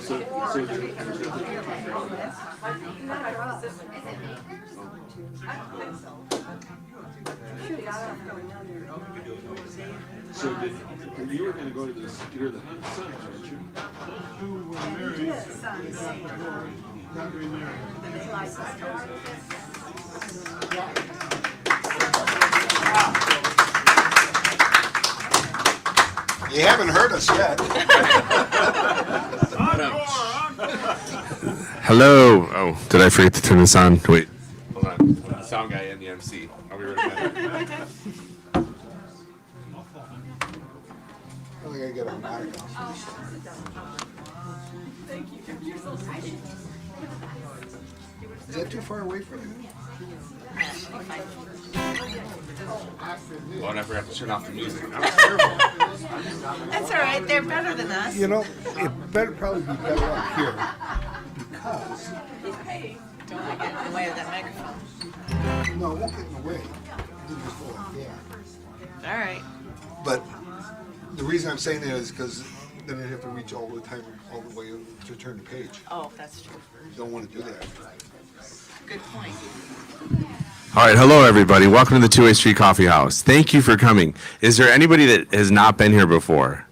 So you were going to go to this, you're the son, aren't you? You haven't heard us yet. Hello. Oh, did I forget to turn this on? Wait. Hold on. I'm the sound guy and the MC. I'll be right back. I think I get a mic. Thank you. You're so sweet. Is that too far away from you? Oh, and I forgot to turn off the music. That's all right. They're better than us. You know, it better probably be better up here because Don't want to get in the way of that microphone. no, it won't get in the way. You just go like that. All right. But the reason I'm saying that is because then I'd have to reach all the time, all the way to turn the page. Oh, that's true. You don't want to do that. Good point. All right. Hello, everybody. Welcome to the Two-Way Street Coffee House. Thank you for coming. Is there anybody that has not been here before?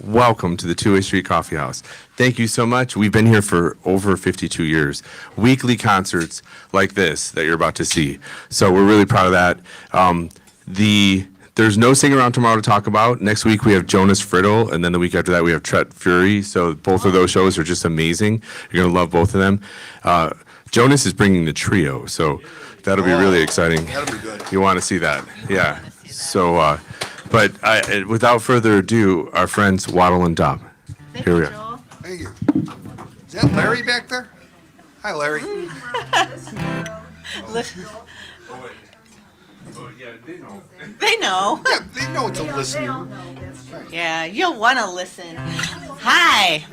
Welcome to the Two-Way Street Coffee House. Thank you so much. We've been here for over 52 years. Weekly concerts like this that you're about to see. So we're really proud of that. There's no Sing Around tomorrow to talk about. Next week we have Jonas Friddle, and then the week after that we have Tret Fury. So both of those shows are just amazing. You're going to love both of them. Jonas is bringing the trio, so that'll be really exciting. That'll be good. You want to see that. Yeah. So, without further ado, our friends Wattle and Daub. Here we are. Joel. Thank you. Is that Larry back there? Hi, Larry. They know. Yeah, they know it's a listener. Yeah, you'll want to listen. Hi.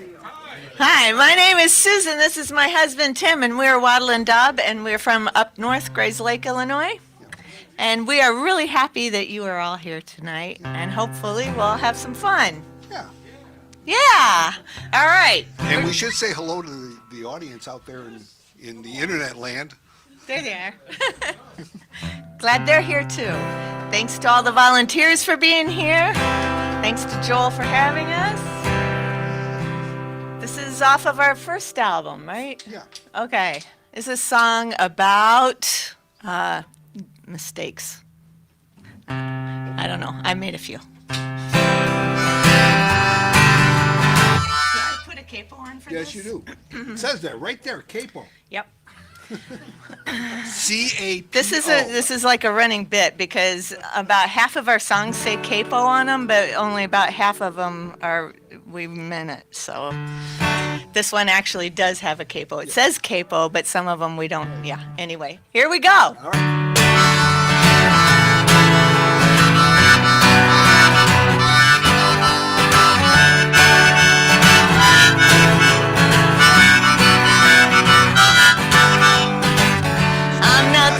Hi, my name is Susan. This is my husband, Tim, and we're Wattle and Daub, and we're from up north, Grays Lake, Illinois. And we are really happy that you are all here tonight, and hopefully we'll have some fun. Yeah. Yeah. All right. And we should say hello to the audience out there in the internet land. They're there. Glad they're here too. Thanks to all the volunteers for being here. Thanks to Joel for having us. This is off of our first album, right? Yeah. Okay. It's a song about mistakes. I don't know. I made a few. Yeah, I put a capo on for Yes, this. you do. It says that right there, capo. Yep. C-A-P-O. This is like a running bit because about half of our songs say capo on them, but only about half of them we meant it. So this one actually does have a capo. It says capo, but some of them we don't. Yeah. Anyway, here we go. All right.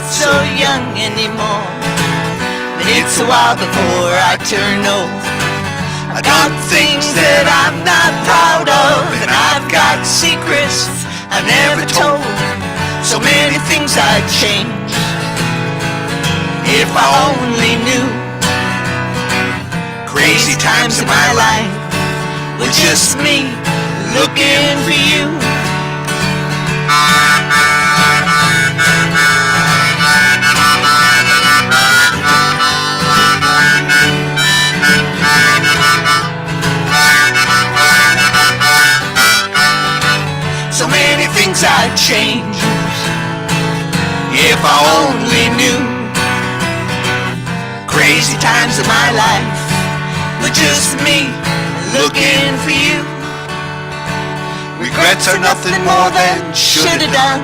So young anymore, but it's a while before I turn old. I got things that I'm not proud of, and I've got secrets I never told. So many things I'd change if I only knew. Crazy times in my life with just me looking for you. So many things I'd change if I only knew. Crazy times of my life with just me looking for you. Regrets are nothing more than should've done.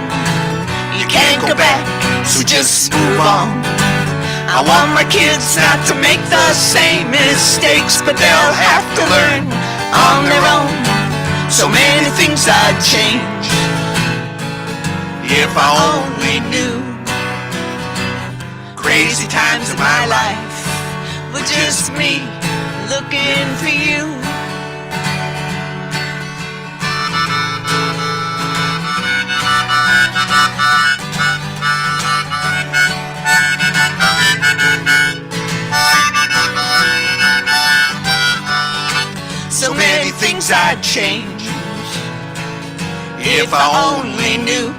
You can't go back, so just move on. I want my kids not to make the same mistakes, but they'll have to learn on their own. So many things I'd change if I only knew. Crazy times of my life with just me looking for you. change. If I only knew.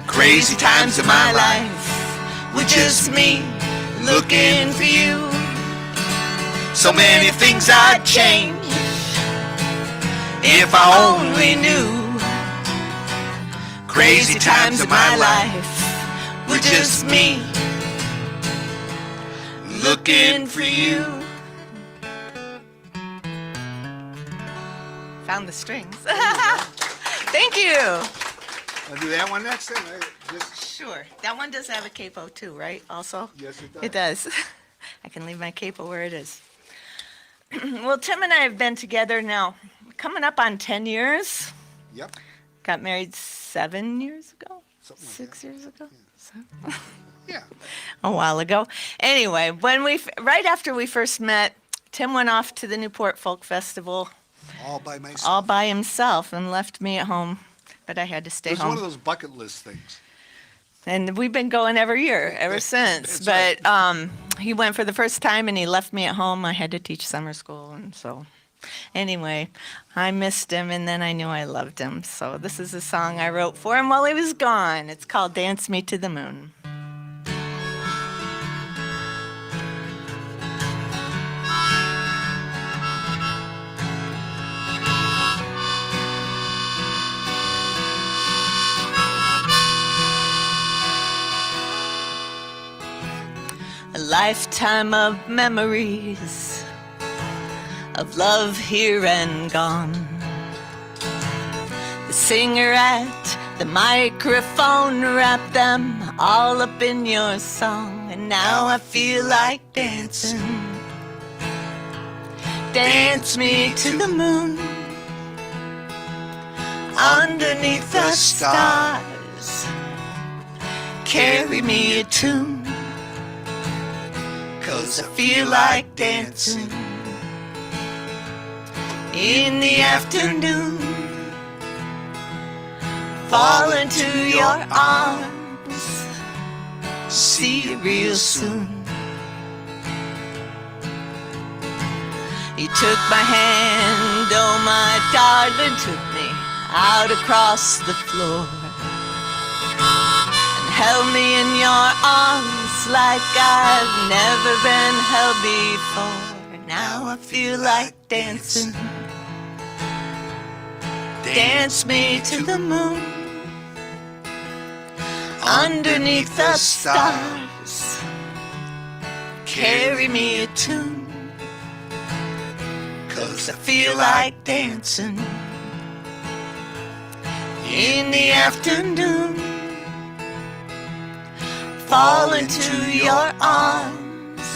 Crazy times of my life were just me looking for you. So many things I'd change if I only knew. Crazy times of my life were just me looking for you. Found the strings. Thank you. I'll do that one next then. Sure. That one does have a capo too, right? Also? Yes, it does. It does. I can leave my capo where it is. Well, Tim and I have been together now coming up on 10 years. Yep. Got married 7 years ago? Something like 6 years ago? Yeah. A while ago. Anyway, right after we first met, Tim went off to the Newport Folk Festival All by myself. all by himself and left me at home. But I had to stay It was home. one of those bucket list things. And we've been going every year ever since. That's But he went for the first time and he left me at home. I had to teach summer school. And so, anyway, I missed him and then I knew I loved him. So, this is a song I wrote for him while he was gone. It's called Dance Me to the Moon. A lifetime of memories of love here and gone. The singer at the microphone wrapped them all up in your song, and now I feel like dancing. Dance me to the moon, underneath the stars. Carry me a tune, 'cause I feel like dancing. In the afternoon, fall into your arms, see you real soon. You took my hand, oh my darling, took me out across the floor and held me in your arms like I've never been held before. Now I feel like dancing. Dance me to the moon, underneath the stars. Carry me a tune, 'cause I feel like dancing. In the afternoon, fall into your arms,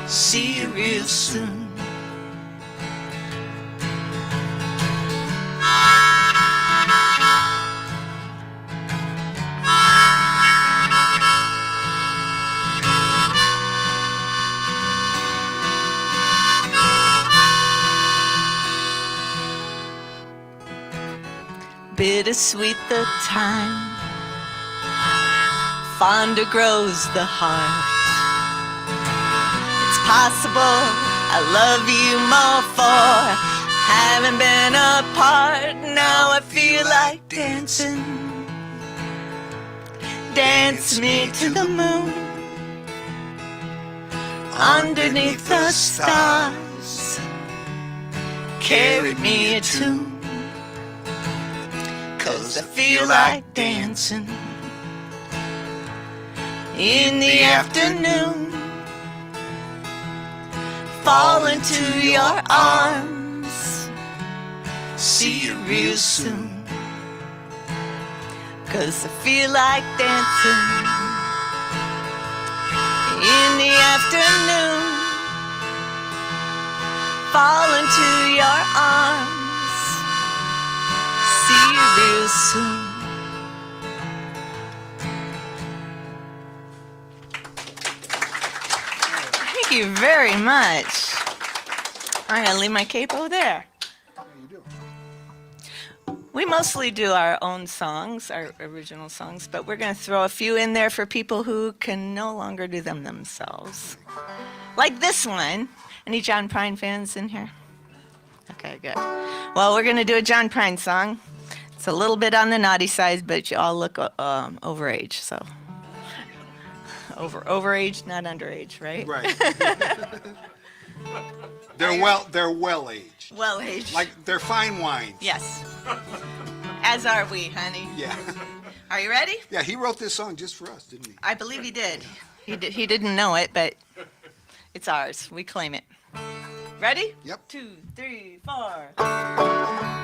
see you real soon. Bittersweet the time, fonder grows the heart. It's possible I love you more for having been apart. Now I feel like dancing. Dance me to the moon, underneath the stars. Carry me a tune, 'cause I feel like dancing. In the afternoon, fall into your arms, see you real soon. 'Cause I feel like dancing. In the afternoon, fall into your arms, see you real soon. Thank you very much. I'm gonna leave my capo there. We mostly do our own songs, our original songs, but we're gonna throw a few in there for people who can no longer do them themselves. Like this one. Any John Prine fans in here? Okay, good. Well, we're going to do a John Prine song. It's a little bit on the naughty side, but you all look overage, so. Overage, not underage, right? Right. They're well aged. Well aged. Like they're fine wines. Yes. As are we, honey. Yeah. Are you ready? Yeah, he wrote this song just for us, didn't he? I believe he did. He didn't know it, but it's ours. We claim it. Ready? Yep. 2, 3, 4.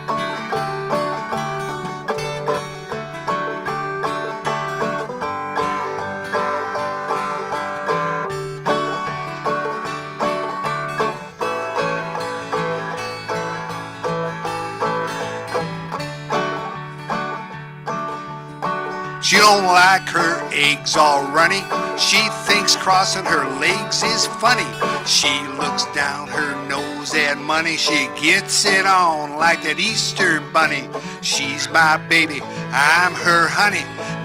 She don't like her eggs all runny. She thinks crossing her legs is funny. She looks down her nose at money. She gets it on like that Easter bunny. She's my baby, I'm her honey.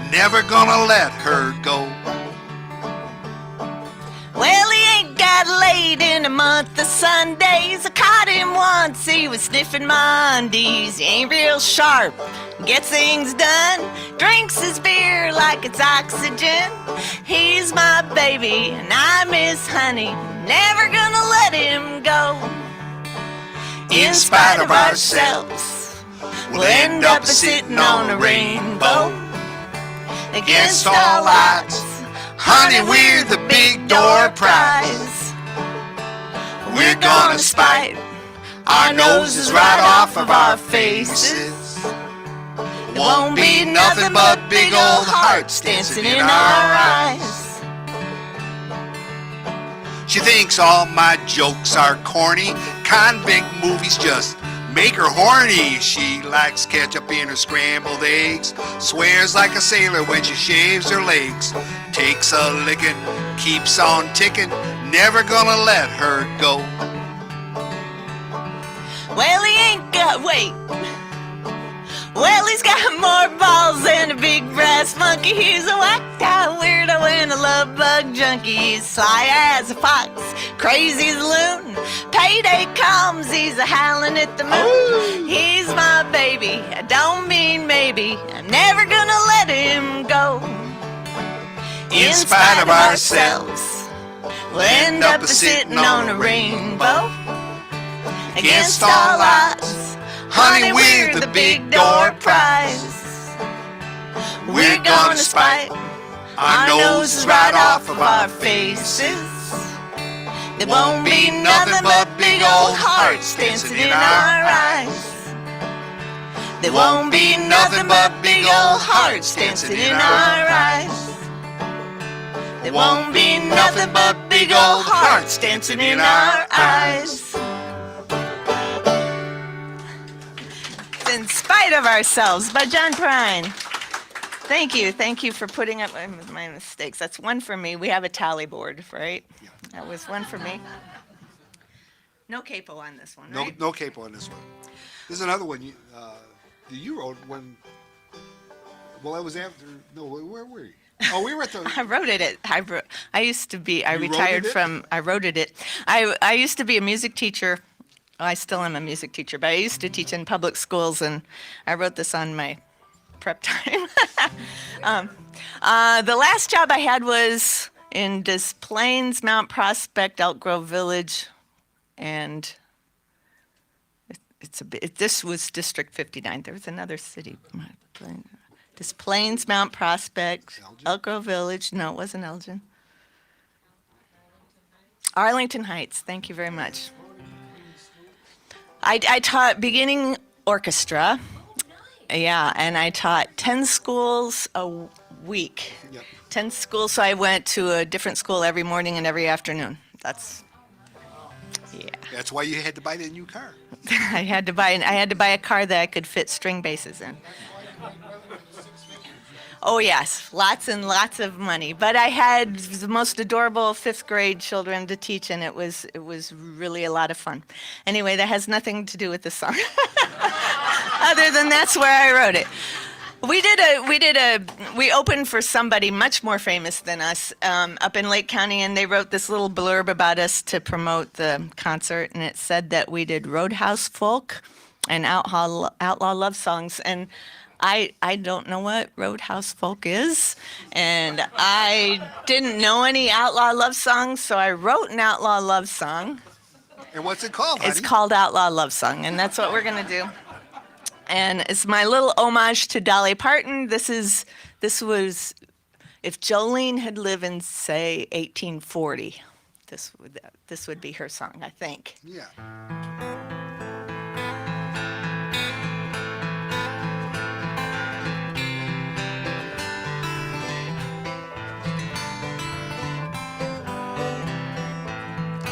Never gonna let her go. Well, he ain't got laid in a month of Sundays. I caught him once, he was sniffing my undies. He ain't real sharp, gets things done. Drinks his beer like it's oxygen. He's my baby and I'm his honey. Never gonna let him go. In spite of ourselves, we'll end up sitting on a rainbow. Against all odds, honey, we're the big door prize. We're gonna spite our noses right off of our faces. It won't be nothing but big old hearts dancing in our eyes. She thinks all my jokes are corny. Convict movies just make her horny. She likes ketchup in her scrambled eggs. Swears like a sailor when she shaves her legs. Takes a licking, keeps on ticking. Never gonna let her go. Well, he ain't got, wait. Well, he's got more balls than a big brass monkey. He's a whacked out weirdo and a love bug junkie. He's sly as a fox, crazy as a loon. Payday comes, he's a howling at the moon. He's my baby, I don't mean maybe. I'm never gonna let him go. In spite of ourselves, we'll end up sitting on a rainbow. Against all odds, honey, we're the big door prize. We're gonna spite our noses right off of our faces. There won't be nothing but big old hearts dancing in our eyes. There won't be nothing but big old hearts dancing in our eyes. There won't be nothing but big old hearts dancing in our eyes. In Spite of Ourselves by John Prine. Thank you for putting up my mistakes. That's one for me. We have a tally board, right? Yeah. That was one for me. No capo on this one, No, right? no capo on this one. There's another one you wrote when. Well, I was after. No, where were you? Oh, we were at the. I wrote it. I used to be. I You retired wrote it? from. I wrote it. I used to be a music teacher. I still am a music teacher, but I used to teach in public schools, and I wrote this on my prep time. The last job I had was in Des Plaines, Mount Prospect, Elk Grove Village, and this was District 59. There was another city. Des Plaines, Mount Prospect, Elgin? Elk Grove Village. No, it wasn't Elgin. Arlington Heights. Thank you very much. I taught beginning orchestra, yeah, and I taught 10 schools a week. Yep. 10 schools, so I went to a different school every morning and every afternoon. Yeah. That's why you had to buy that new car. I had to buy a car that I could fit string basses in. Oh yes, lots and lots of money. But I had the most adorable 5th grade children to teach, and it was really a lot of fun. Anyway, that has nothing to do with the song. Other than that's where I wrote it. We opened for somebody much more famous than us up in Lake County, and they wrote this little blurb about us to promote the concert, and it said that we did Roadhouse folk and outlaw love songs, and I don't know what Roadhouse folk is, and I didn't know any outlaw love songs, so I wrote an outlaw love song. And what's it called, honey? It's called Outlaw Love Song, and that's what we're gonna do. And it's my little homage to Dolly Parton. This was, if Jolene had lived in, say, 1840, this would be her song, I think. Yeah.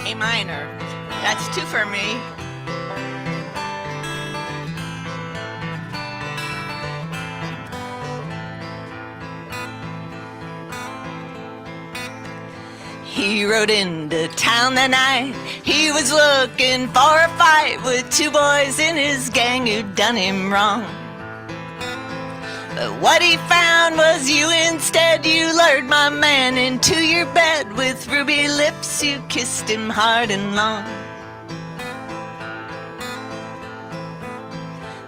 A minor. That's 2 for me. He rode into town that night. He was looking for a fight with 2 boys in his gang who'd done him wrong. But what he found was you instead. You lured my man into your bed. With ruby lips you kissed him hard and long.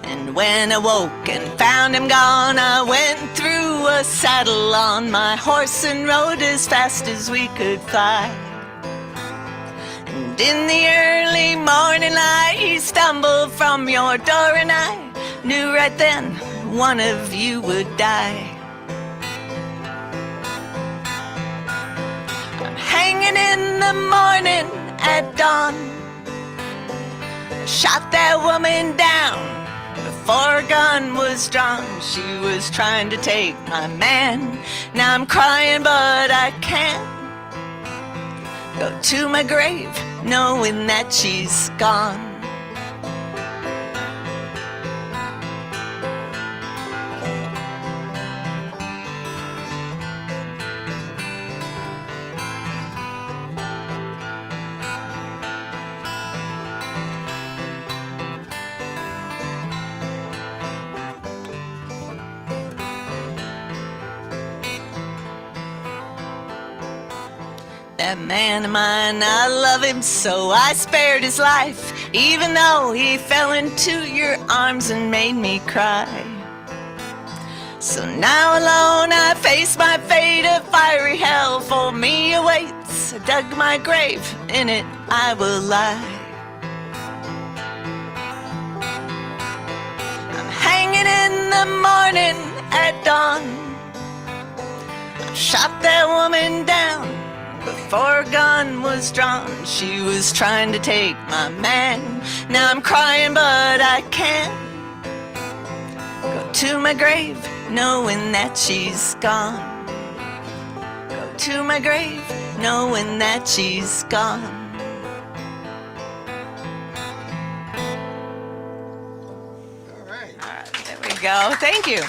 And when I woke and found him gone, I went through a saddle on my horse and rode as fast as we could fly. And in the early morning light, he stumbled from your door, and I knew right then one of you would die. I'm hanging in the morning at dawn. I shot that woman down before a gun was drawn. She was trying to take my man. Now I'm crying, but I can't go to my grave knowing that she's gone. That man of mine, I love him so, I spared his life, even though he fell into your arms and made me cry. So now alone I face my fate, a fiery hell for me awaits. I dug my grave, in it I will lie. I'm hanging in the morning at dawn. I shot that woman down before a gun was drawn. She was trying to take my man. Now I'm crying, but I can't go to my grave knowing that she's gone. Go to my grave knowing that she's gone. All right. All right, there we go. Thank you.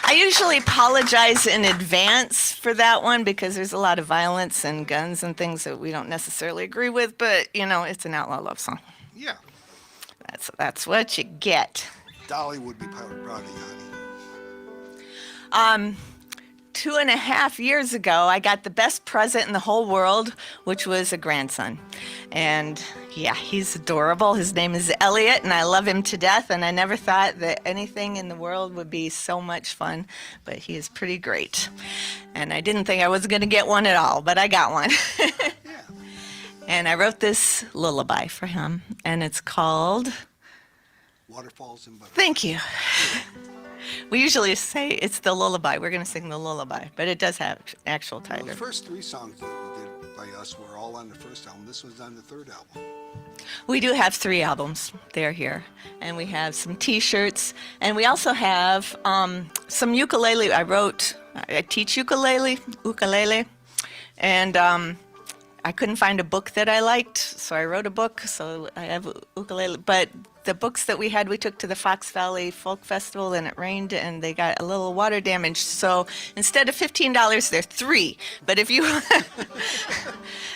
I usually apologize in advance for that one because there's a lot of violence and guns and things that we don't necessarily agree with, but you know, it's an outlaw love song. Yeah. That's what you get. Dolly would be proud of you, honey. 2.5 years ago, I got the best present in the whole world, which was a grandson. And yeah, he's adorable. His name is Elliot, and I love him to death. And I never thought that anything in the world would be so much fun, but he is pretty great. And I didn't think I was going to get one at all, but I got one. Yeah. And I wrote this lullaby for him, and it's called... Waterfalls and Butterflies. Thank you. We usually say it's the lullaby. We're going to sing the lullaby, but it does have actual Well, title. the first 3 songs that we did by us were all on the first album. This was on the 3rd album. We do have 3 albums. They're here. And we have some T-shirts. And we also have some ukulele. I teach ukulele. And I couldn't find a book that I liked, so I wrote a book. So I have ukulele. But the books that we had, we took to the Fox Valley Folk Festival, and it rained, and they got a little water damage. So instead of $15, they're $3. But if you,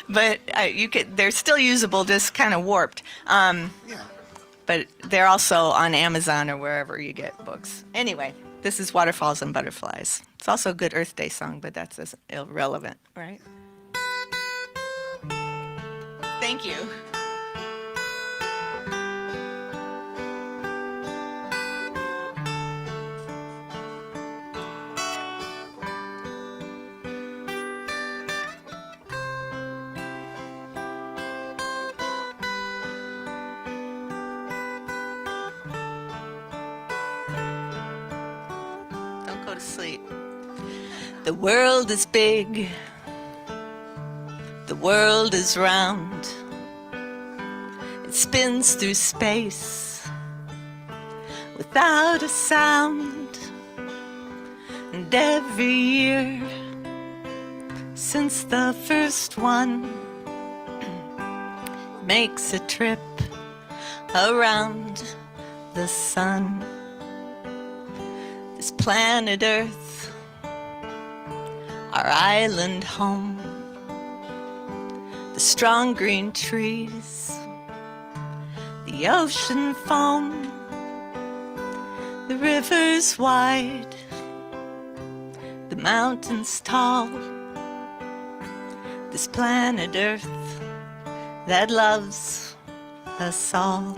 but you could, they're still usable, just kind of warped. Yeah. but they're also on Amazon or wherever you get books. Anyway, this is Waterfalls and Butterflies. It's also a good Earth Day song, but that's as irrelevant, right? Thank you. Don't go to sleep. The world is big. The world is round. It spins through space without a sound. And every year since the first one makes a trip around the sun. This planet Earth, our island home, the strong green trees, the ocean foam, the rivers wide, the mountains tall, this planet Earth that loves us all.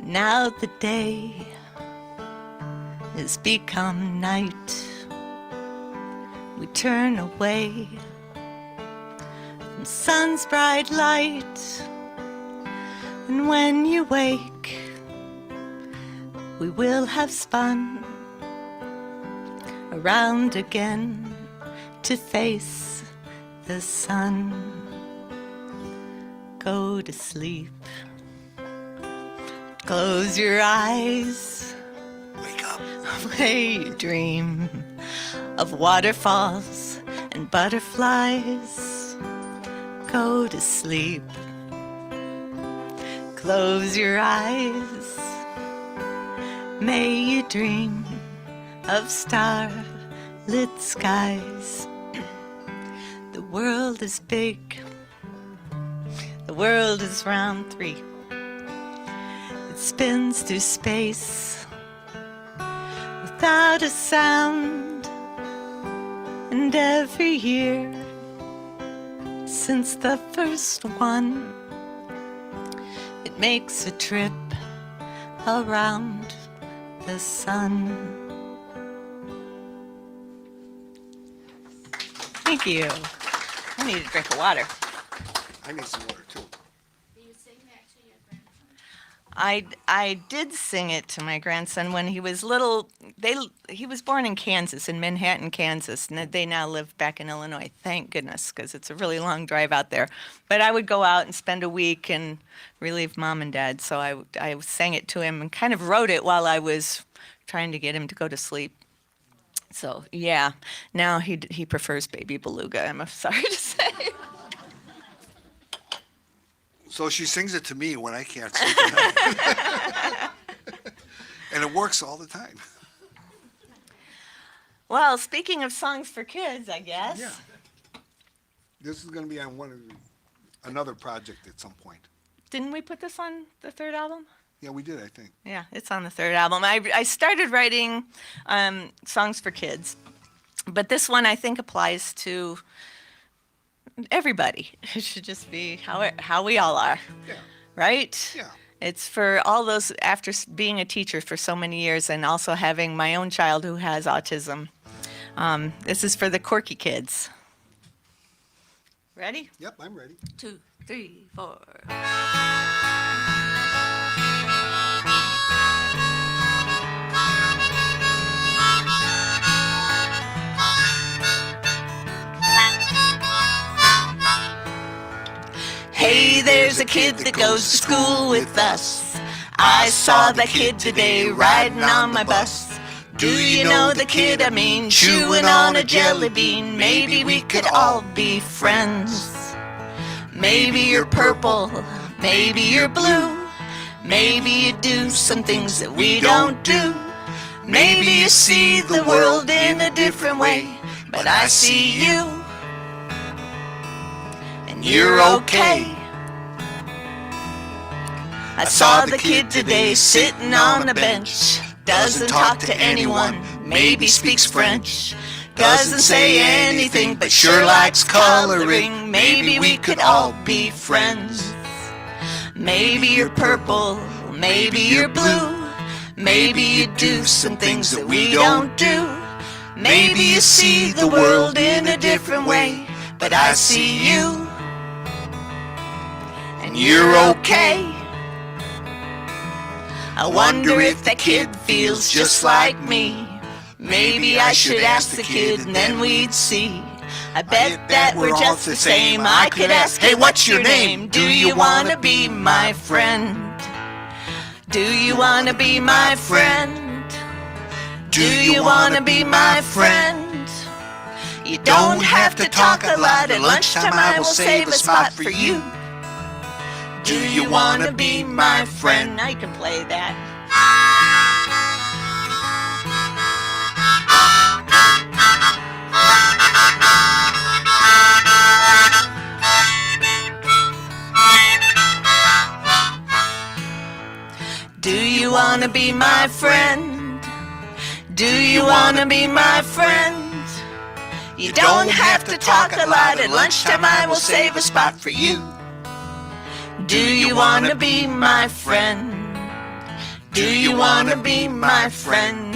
Now the day has become night. We turn away from sun's bright light. And when you wake, we will have spun around again to face the sun. Go to sleep. Close your eyes. Wake up. May you dream of waterfalls and butterflies. Go to sleep. Close your eyes. May you dream of starlit skies. The world is big. The world is round. 3. It spins through space without a sound. And every year since the first one, it makes a trip around the sun. Thank you. I need a drink of water. I need some water too. I did sing it to my grandson when he was little. He was born in Kansas, in Manhattan, Kansas, and they now live back in Illinois. Thank goodness, because it's a really long drive out there. But I would go out and spend a week and relieve Mom and Dad. So I sang it to him and kind of wrote it while I was trying to get him to go to sleep. So yeah, now he prefers Baby Beluga, I'm sorry to say. So she sings it to me when I can't sleep at night. And it works all the time. Well, speaking of songs for kids, I guess. Yeah. This is going to be on another project at some point. Didn't we put this on the third album? Yeah, we did, I think. Yeah, it's on the third album. I started writing songs for kids, but this one I think applies to everybody. It should just be how we all are, Yeah. right? Yeah. It's for all those, after being a teacher for so many years and also having my own child who has autism. This is for the quirky kids. Ready? Yep, I'm ready. 2, 3, 4. Hey, there's a kid that goes to school with us. I saw the kid today riding on my bus. Do you know the kid I mean, chewing on a jelly bean? Maybe we could all be friends. Maybe you're purple, maybe you're blue. Maybe you do some things that we don't do. Maybe you see the world in a different way, but I see you, and you're okay. I saw the kid today sitting on a bench. Doesn't talk to anyone, maybe speaks French. Doesn't say anything, but sure likes coloring. Maybe we could all be friends. Maybe you're purple, maybe you're blue. Maybe you do some things that we don't do. Maybe you see the world in a different way, but I see you, and you're okay. I wonder if that kid feels just like me. Maybe I should ask the kid and then we'd see. I bet that we're just the same. I could ask, hey, what's your name? Do you want to be my friend? Do you want to be my friend? Do you want to be my friend? You don't have to talk a lot. At lunchtime I will save a spot for you. Do you want to be my friend? Now you can play that. Do you want to be my friend? Do you want to be my friend? You don't have to talk a lot. At lunchtime I will save a spot for you. Do you want to be my friend? Do you want to be my friend?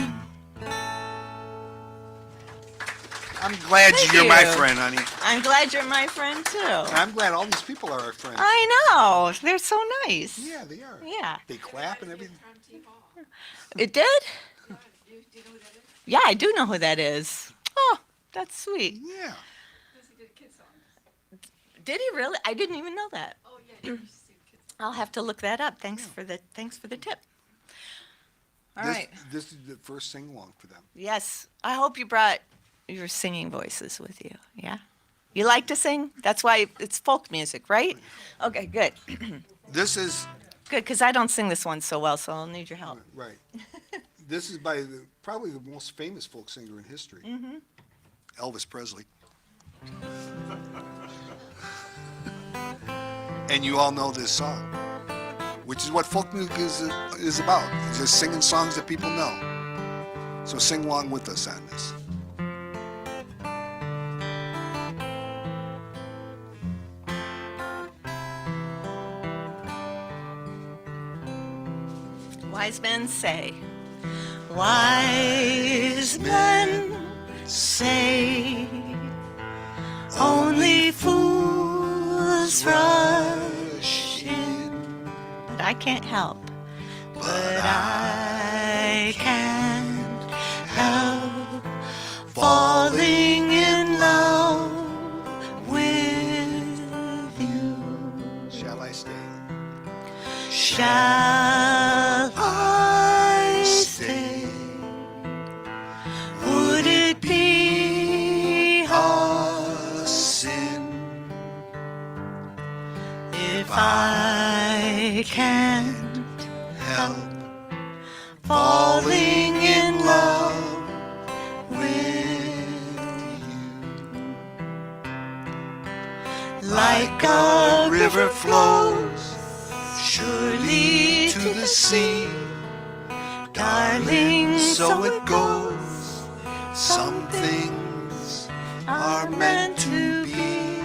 I'm glad Thank you're my you. friend, honey. I'm glad you're my friend too. I'm glad all these people are our friends. I know. They're so nice. Yeah, they are. Yeah. They clap and everything. It did? Yeah, I do know who that is. Oh, that's sweet. Yeah. Did he really? I didn't even know that. Oh yeah. I'll have to look that up. Thanks for the tip. All right. This is the first sing along for them. Yes. I hope you brought your singing voices with you. Yeah. You like to sing? That's why it's folk music, right? Okay, good. This is Good, because I don't sing this one so well, so I'll need your help. right. This is by probably the most famous folk singer in history, Elvis Presley. And you all know this song, which is what folk music is about. It's just singing songs that people know. So sing along with us on this. Wise men say, wise men say, only fools rush in. But I can't help. But I can't help falling in love with you. Shall I stay? Shall I stay? Would it be A sin. if I can't Help falling in love with you. like a River flows surely to the sea. darling, So it goes. Some things are meant to be.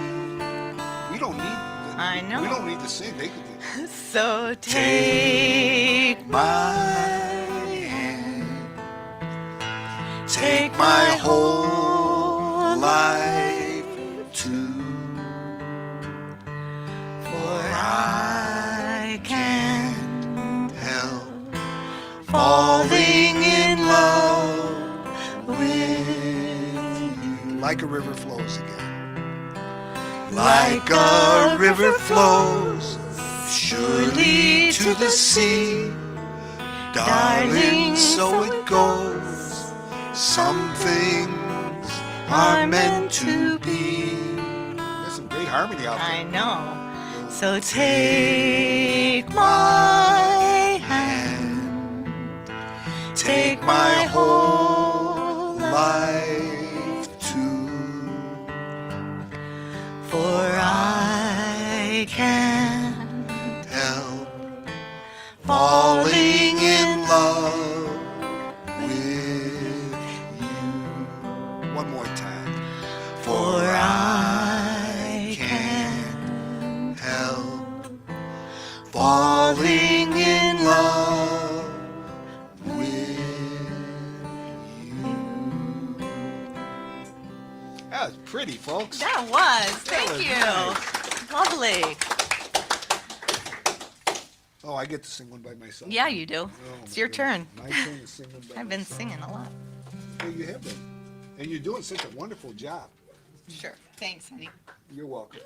We don't need. I know. We don't need to sing. They could. So take My hand. Take my whole life too. for I can't Help falling in love with you. like a river flows again. Like a river flows surely to the sea. Darling, so it goes. Some things are meant to be. There's some great harmony out I there. know. So take my hand, take my whole Life too. for I can't Help falling in love with you. One more time. For I can't help falling in love with you. That was pretty, folks. That was. Thank was you. nice. Lovely. Oh, I get to sing one by myself. Yeah, you do. Oh, It's my your goodness. turn. My turn to sing one by I've been myself. singing a lot. Well, you have been. And you're doing such a wonderful job. Sure. Thanks, honey. You're welcome.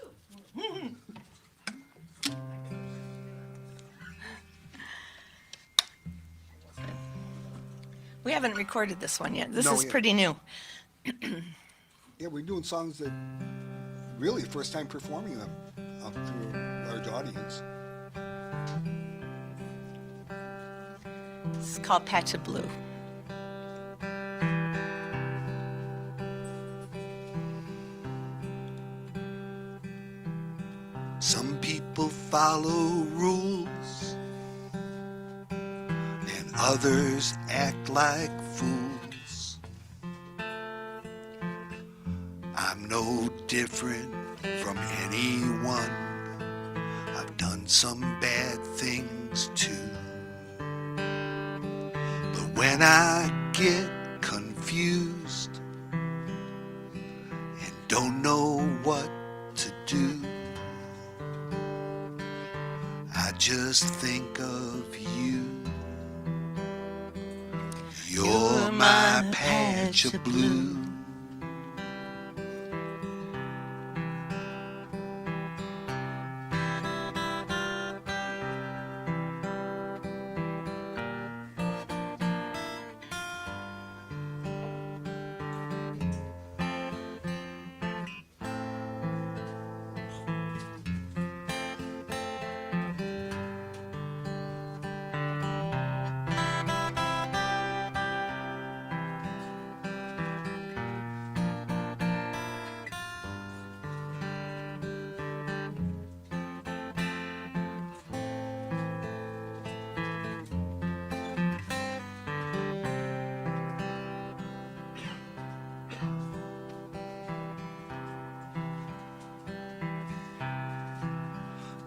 We haven't recorded this one yet. This No, is yeah. pretty new. Yeah, we're doing songs that really first time performing them up to a large audience. It's called Patch of Blue. Some people follow rules, and others act like fools. I'm no different from anyone. I've done some bad things too. But when I get confused and don't know what to do, I just think of you. You're my patch of blue.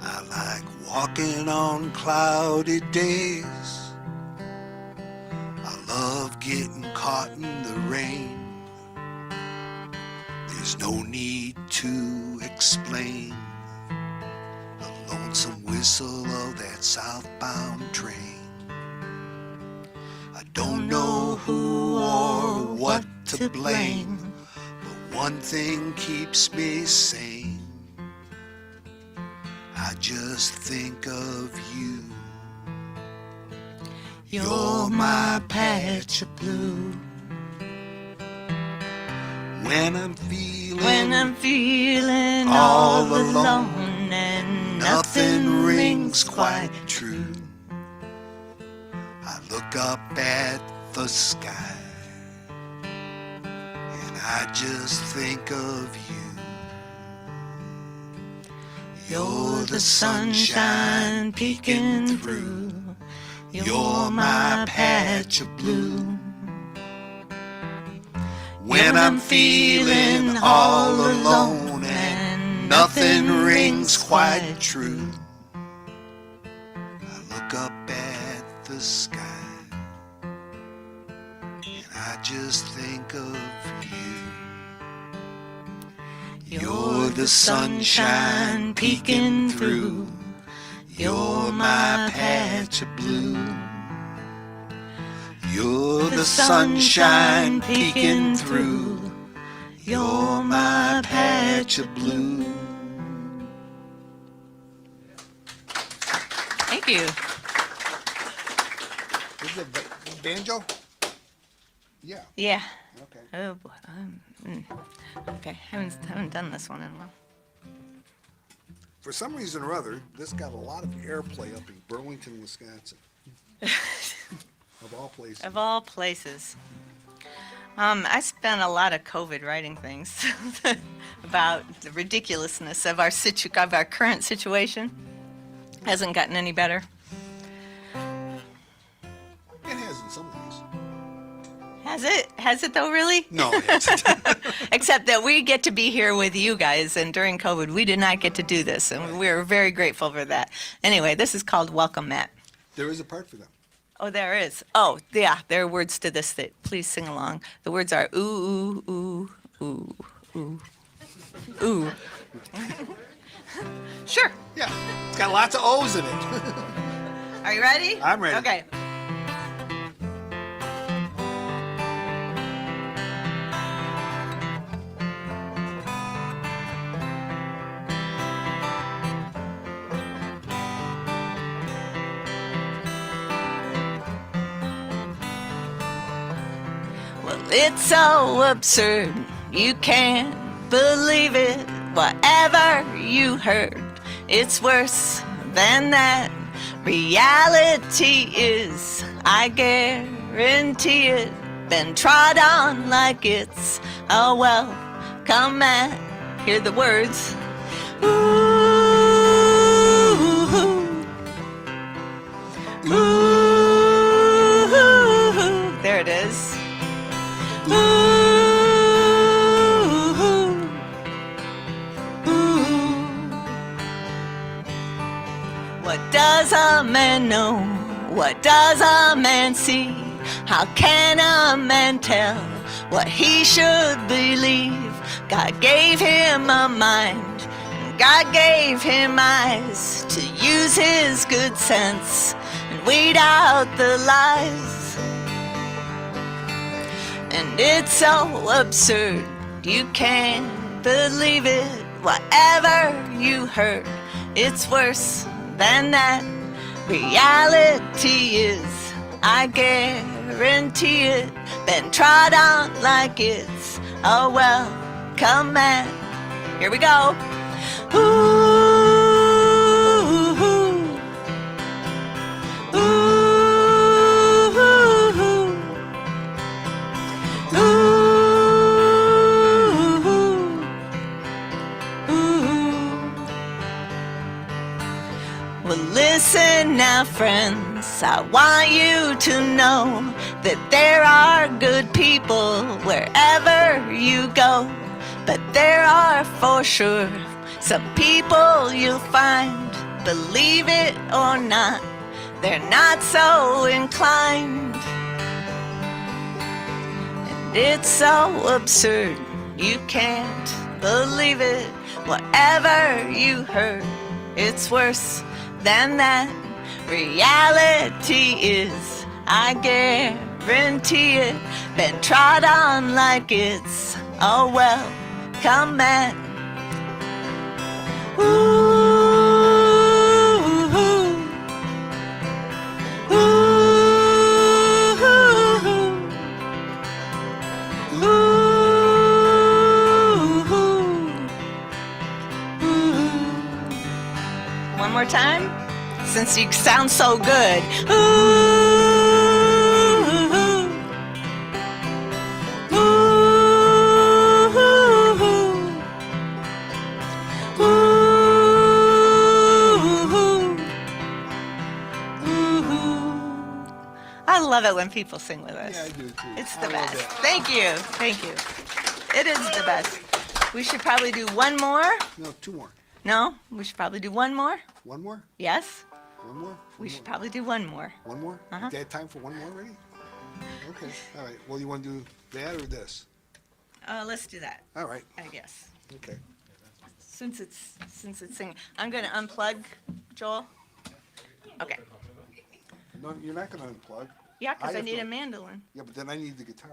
I like walking on cloudy days. I love getting caught in the rain. There's no need to explain the lonesome whistle of that southbound train. I don't know who or what to blame, but one thing keeps me sane. I just think of you. You're my patch of blue. When I'm feeling all alone and nothing rings quite true, I look up at the sky and I just think of you. You're the sunshine peeking through. You're my patch of blue. When I'm feeling all alone and nothing rings quite true, I look up at the sky and I just think of you. You're the sunshine peeking through. You're my patch of blue. You're the sunshine peeking through. You're my patch of blue. Thank you. Is it banjo? Yeah. Yeah. Okay. Oh boy. Okay. Haven't done this one in a while. For some reason or other, this got a lot of airplay up in Burlington, Wisconsin. Of all places. Of all places. I spent a lot of COVID writing things about the ridiculousness of our current situation. Hasn't gotten any better. It has in some ways. Has it? Has it though, really? No, it hasn't. Except that we get to be here with you guys, and during COVID, we did not get to do this, and we're very grateful for that. Anyway, this is called Welcome, Matt. There is a part for them. Oh, there is. Oh, yeah, there are words to this that please sing along. The words are ooh, ooh, ooh, ooh, ooh, ooh. Sure. Yeah. It's got lots of O's in it. Are you ready? I'm ready. Okay. It's so absurd, you can't believe it. Whatever you heard, it's worse than that. Reality is, I guarantee it, been trod on like it's a welcome mat. Hear the words. Ooh, ooh, there it is. Ooh, ooh. What does a man know? What does a man see? How can a man tell what he should believe? God gave him a mind, God gave him eyes to use his good sense and weed out the lies. And it's so absurd, you can't believe it. Whatever you heard, it's worse than that. Reality is, I guarantee it, been trod on like it's a welcome mat. Here we go. Ooh, ooh, ooh, ooh. Well, listen now, friends, I want you to know that there are good people wherever you go. But there are for sure some people you'll find, believe it or not, they're not so inclined. And it's so absurd, you can't believe it. Whatever you heard, it's worse than that. Reality is, I guarantee it, been trod on like it's a welcome mat. Ooh, ooh, ooh, ooh. One more time, since you sound so good. Ooh. I love it when people sing with us. Yeah, I do too. It's I the love best. that. Thank you. Thank you. It is the best. We should probably do one more. No, two more. No? We should probably do one more. One more? Yes? One more? We One should more? probably do one more. One more? Uh-huh. Is that time for one more already? Okay. All right. Well, you want to do that or this? Let's do that, All right. I guess. Okay. Since it's singing. I'm going to unplug, Joel. Okay. No, you're not going to unplug. Yeah, because I have need to- a mandolin. Yeah, but then I need the guitar.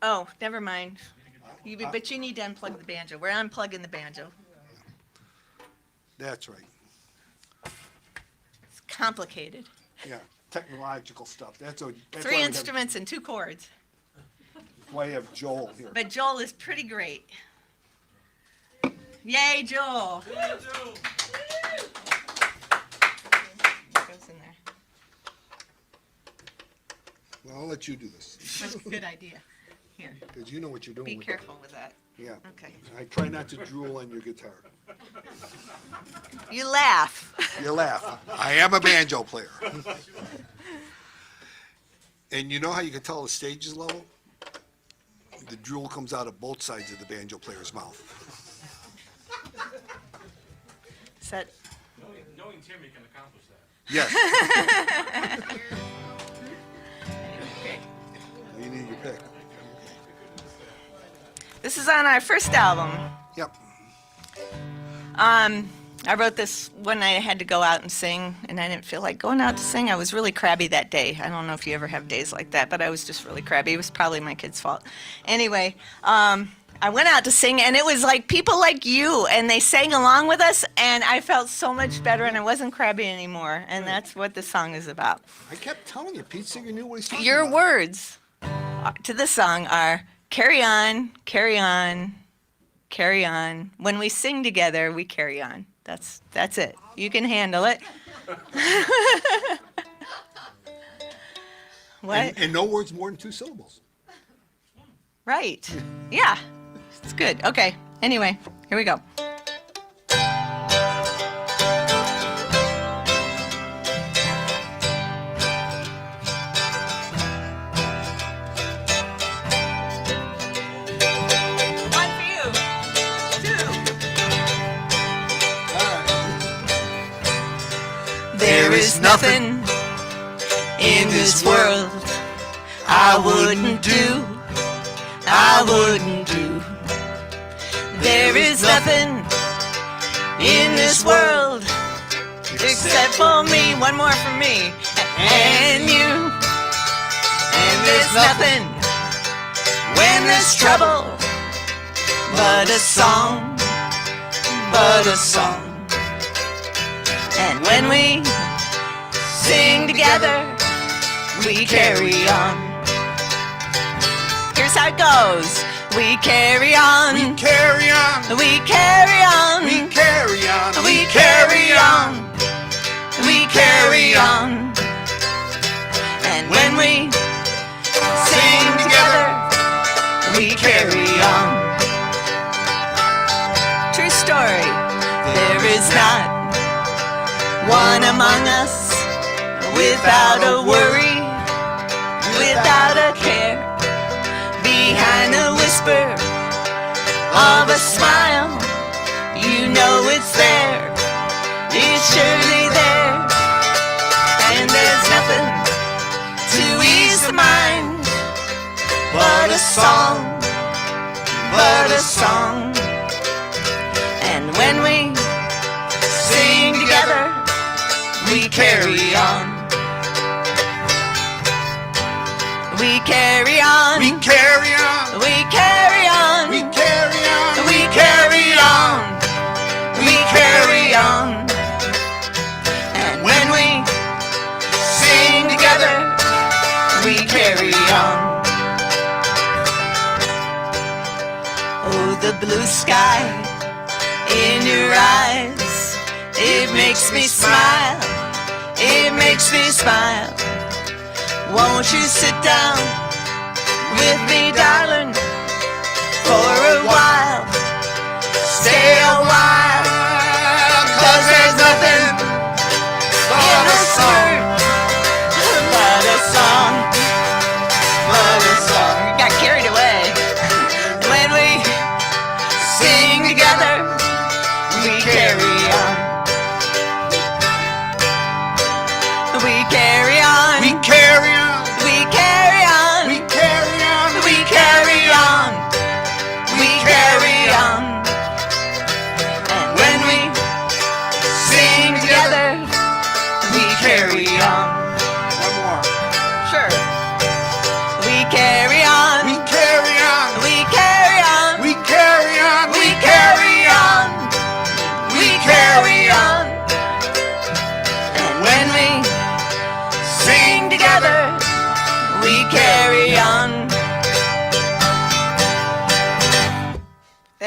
Oh, never mind. But you need to unplug the banjo. We're unplugging the banjo. That's right. It's complicated. Yeah. technological stuff. That's why 3 we have- instruments and 2 chords. that's why you have Joel here. But Joel is pretty great. Yay, Joel. Goes in there. Well, I'll let you do this, That's a good idea. Here, because you know what you're doing. be with careful with that. It. Yeah. Okay. I try not to drool on your guitar. You laugh. You laugh. I am a banjo player. And you know how you can tell the stage is level? The drool comes out of both sides of the banjo player's mouth. Is that, Knowing Tim, he can accomplish that. Yes. okay. You need your pick. This is on our first album. Yep. I wrote this when I had to go out and sing, and I didn't feel like going out to sing. I was really crabby that day. I don't know if you ever have days like that, but I was just really crabby. It was probably my kid's fault. Anyway, I went out to sing, and it was like people like you, and they sang along with us, and I felt so much better, and I wasn't crabby anymore, and that's what the song is about. I kept telling you, Pete Singer knew what he's talking Your about. words to this song are carry on, carry on, carry on. When we sing together, we carry on. That's it. You can handle it. What? And no words more than 2 syllables. Right. Yeah. It's good. Okay. Anyway, here we go. One for you. 2. There is nothing in this world I wouldn't do. I wouldn't do. There is nothing in this world except for me. One more for me and you. And there's nothing when there's trouble but a song, but a song. And when we sing together, we carry on. Here's how it goes. We carry on. We carry on. We carry on. We carry on. We carry on. We carry on. And when we sing together, we carry on. True story. There is not one among us without a worry, without a care. Behind a whisper of a smile, you know it's there. It's surely there. And there's nothing to ease the mind but a song, but a song. And when we sing together, we carry on. We carry on. We carry on. We carry on. We carry on. We carry on. We carry on. And when we sing together, we carry on. Oh, the blue sky in your eyes, it makes me smile. It makes me smile. Won't you sit down with me, darling, for a while? Stay a while, 'cause there's nothing in this world but a song, but a song. We got carried away. When we sing together, we carry on. We carry on. We carry on. We carry on. We carry on. We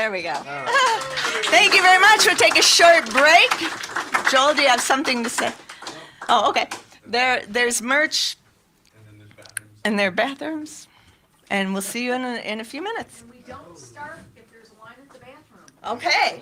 There we go. Thank you very much. We'll take a short break. Joel, do you have something to say? Oh, okay. There's merch, and there are bathrooms, and we'll see you in a few minutes. We don't start if there's a line at the bathroom. Okay.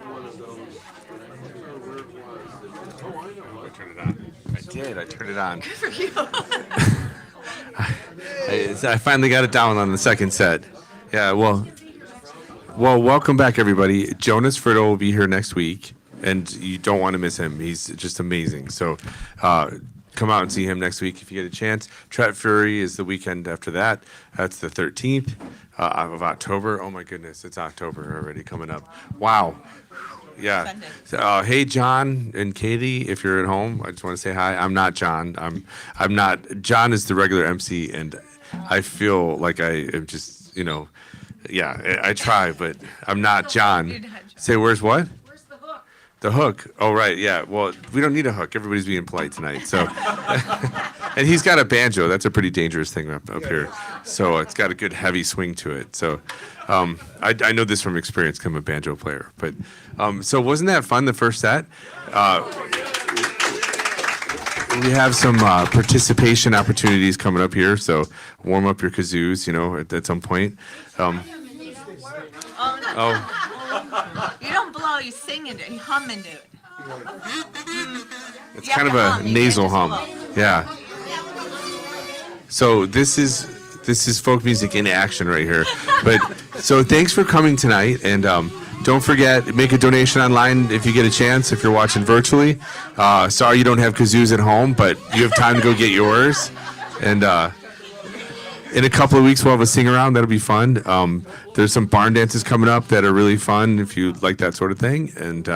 one of those, but I can't remember where it was. Oh, I know what. Turn it on. I did. I turned it on. Good for you. I finally got it down on the second set. Yeah. Well, welcome back, everybody. Jonas Friddle will be here next week, and you don't want to miss him. He's just amazing. So, come out and see him next week if you get a chance. Tret Fury is the weekend after that. That's the 13th of October. Oh my goodness, it's October already coming up. Wow. Yeah. Sunday. So, hey, John and Katie, if you're at home, I just want to say hi. I'm not John. I'm not. John is the regular MC, and I feel like I am just, yeah, I try, but I'm not John. Say, where's what? Where's the hook? The hook. Oh, right. Yeah. Well, we don't need a hook. Everybody's being polite tonight. So, and he's got a banjo. That's a pretty dangerous thing up here. So it's got a good heavy swing to it. So, I know this from experience. 'Cause I'm a banjo player. But so wasn't that fun? The first set. We have some participation opportunities coming up here. So warm up your kazoos. At some point. Oh. You don't blow, you sing into it, you hum into it. It's You have kind of to a hum, you nasal can't hum. just Yeah. So this is folk music in action right here. But so thanks for coming tonight, and don't forget, make a donation online if you get a chance. If you're watching virtually, sorry you don't have kazoos at home, but you have time to go get yours. And in a couple of weeks, we'll have a sing around. That'll be fun. There's some barn dances coming up that are really fun if you like that sort of thing. And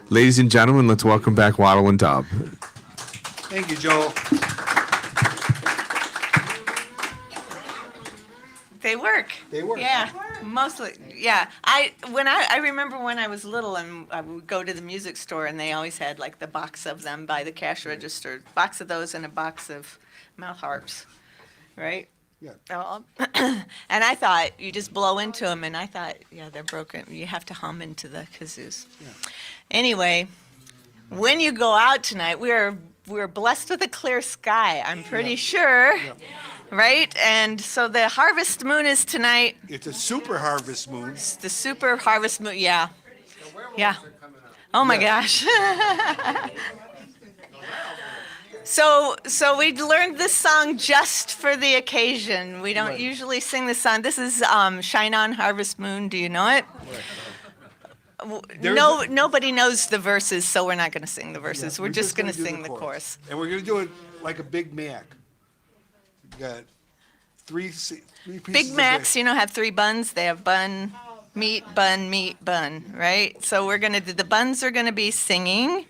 ladies and gentlemen, let's welcome back Wattle and Daub. Thank you, Joel. They work. They work. Yeah, mostly. Yeah, I remember when I was little and I would go to the music store and they always had like the box of them by the cash register, box of those and a box of mouth harps, right? Yeah. And I thought you just blow into them, and I thought, yeah, they're broken. You have to hum into the kazoos. Yeah. Anyway, when you go out tonight, we're blessed with a clear sky. I'm pretty sure. Yeah. Right? And so the harvest moon is tonight. It's a super harvest moon. It's the super harvest moon. Yeah. Yeah. Oh my gosh. So we learned this song just for the occasion. We don't usually sing this song. This is Shine On Harvest Moon. Do you know it? Nobody knows the verses, so we're not going to sing the verses. Yeah, we're just going to do sing the chorus. And we're going to do it like a Big Mac. We got three pieces Big Macs, have 3 buns. They have bun, meat, bun, right? So we're going to do, the buns are going to be singing,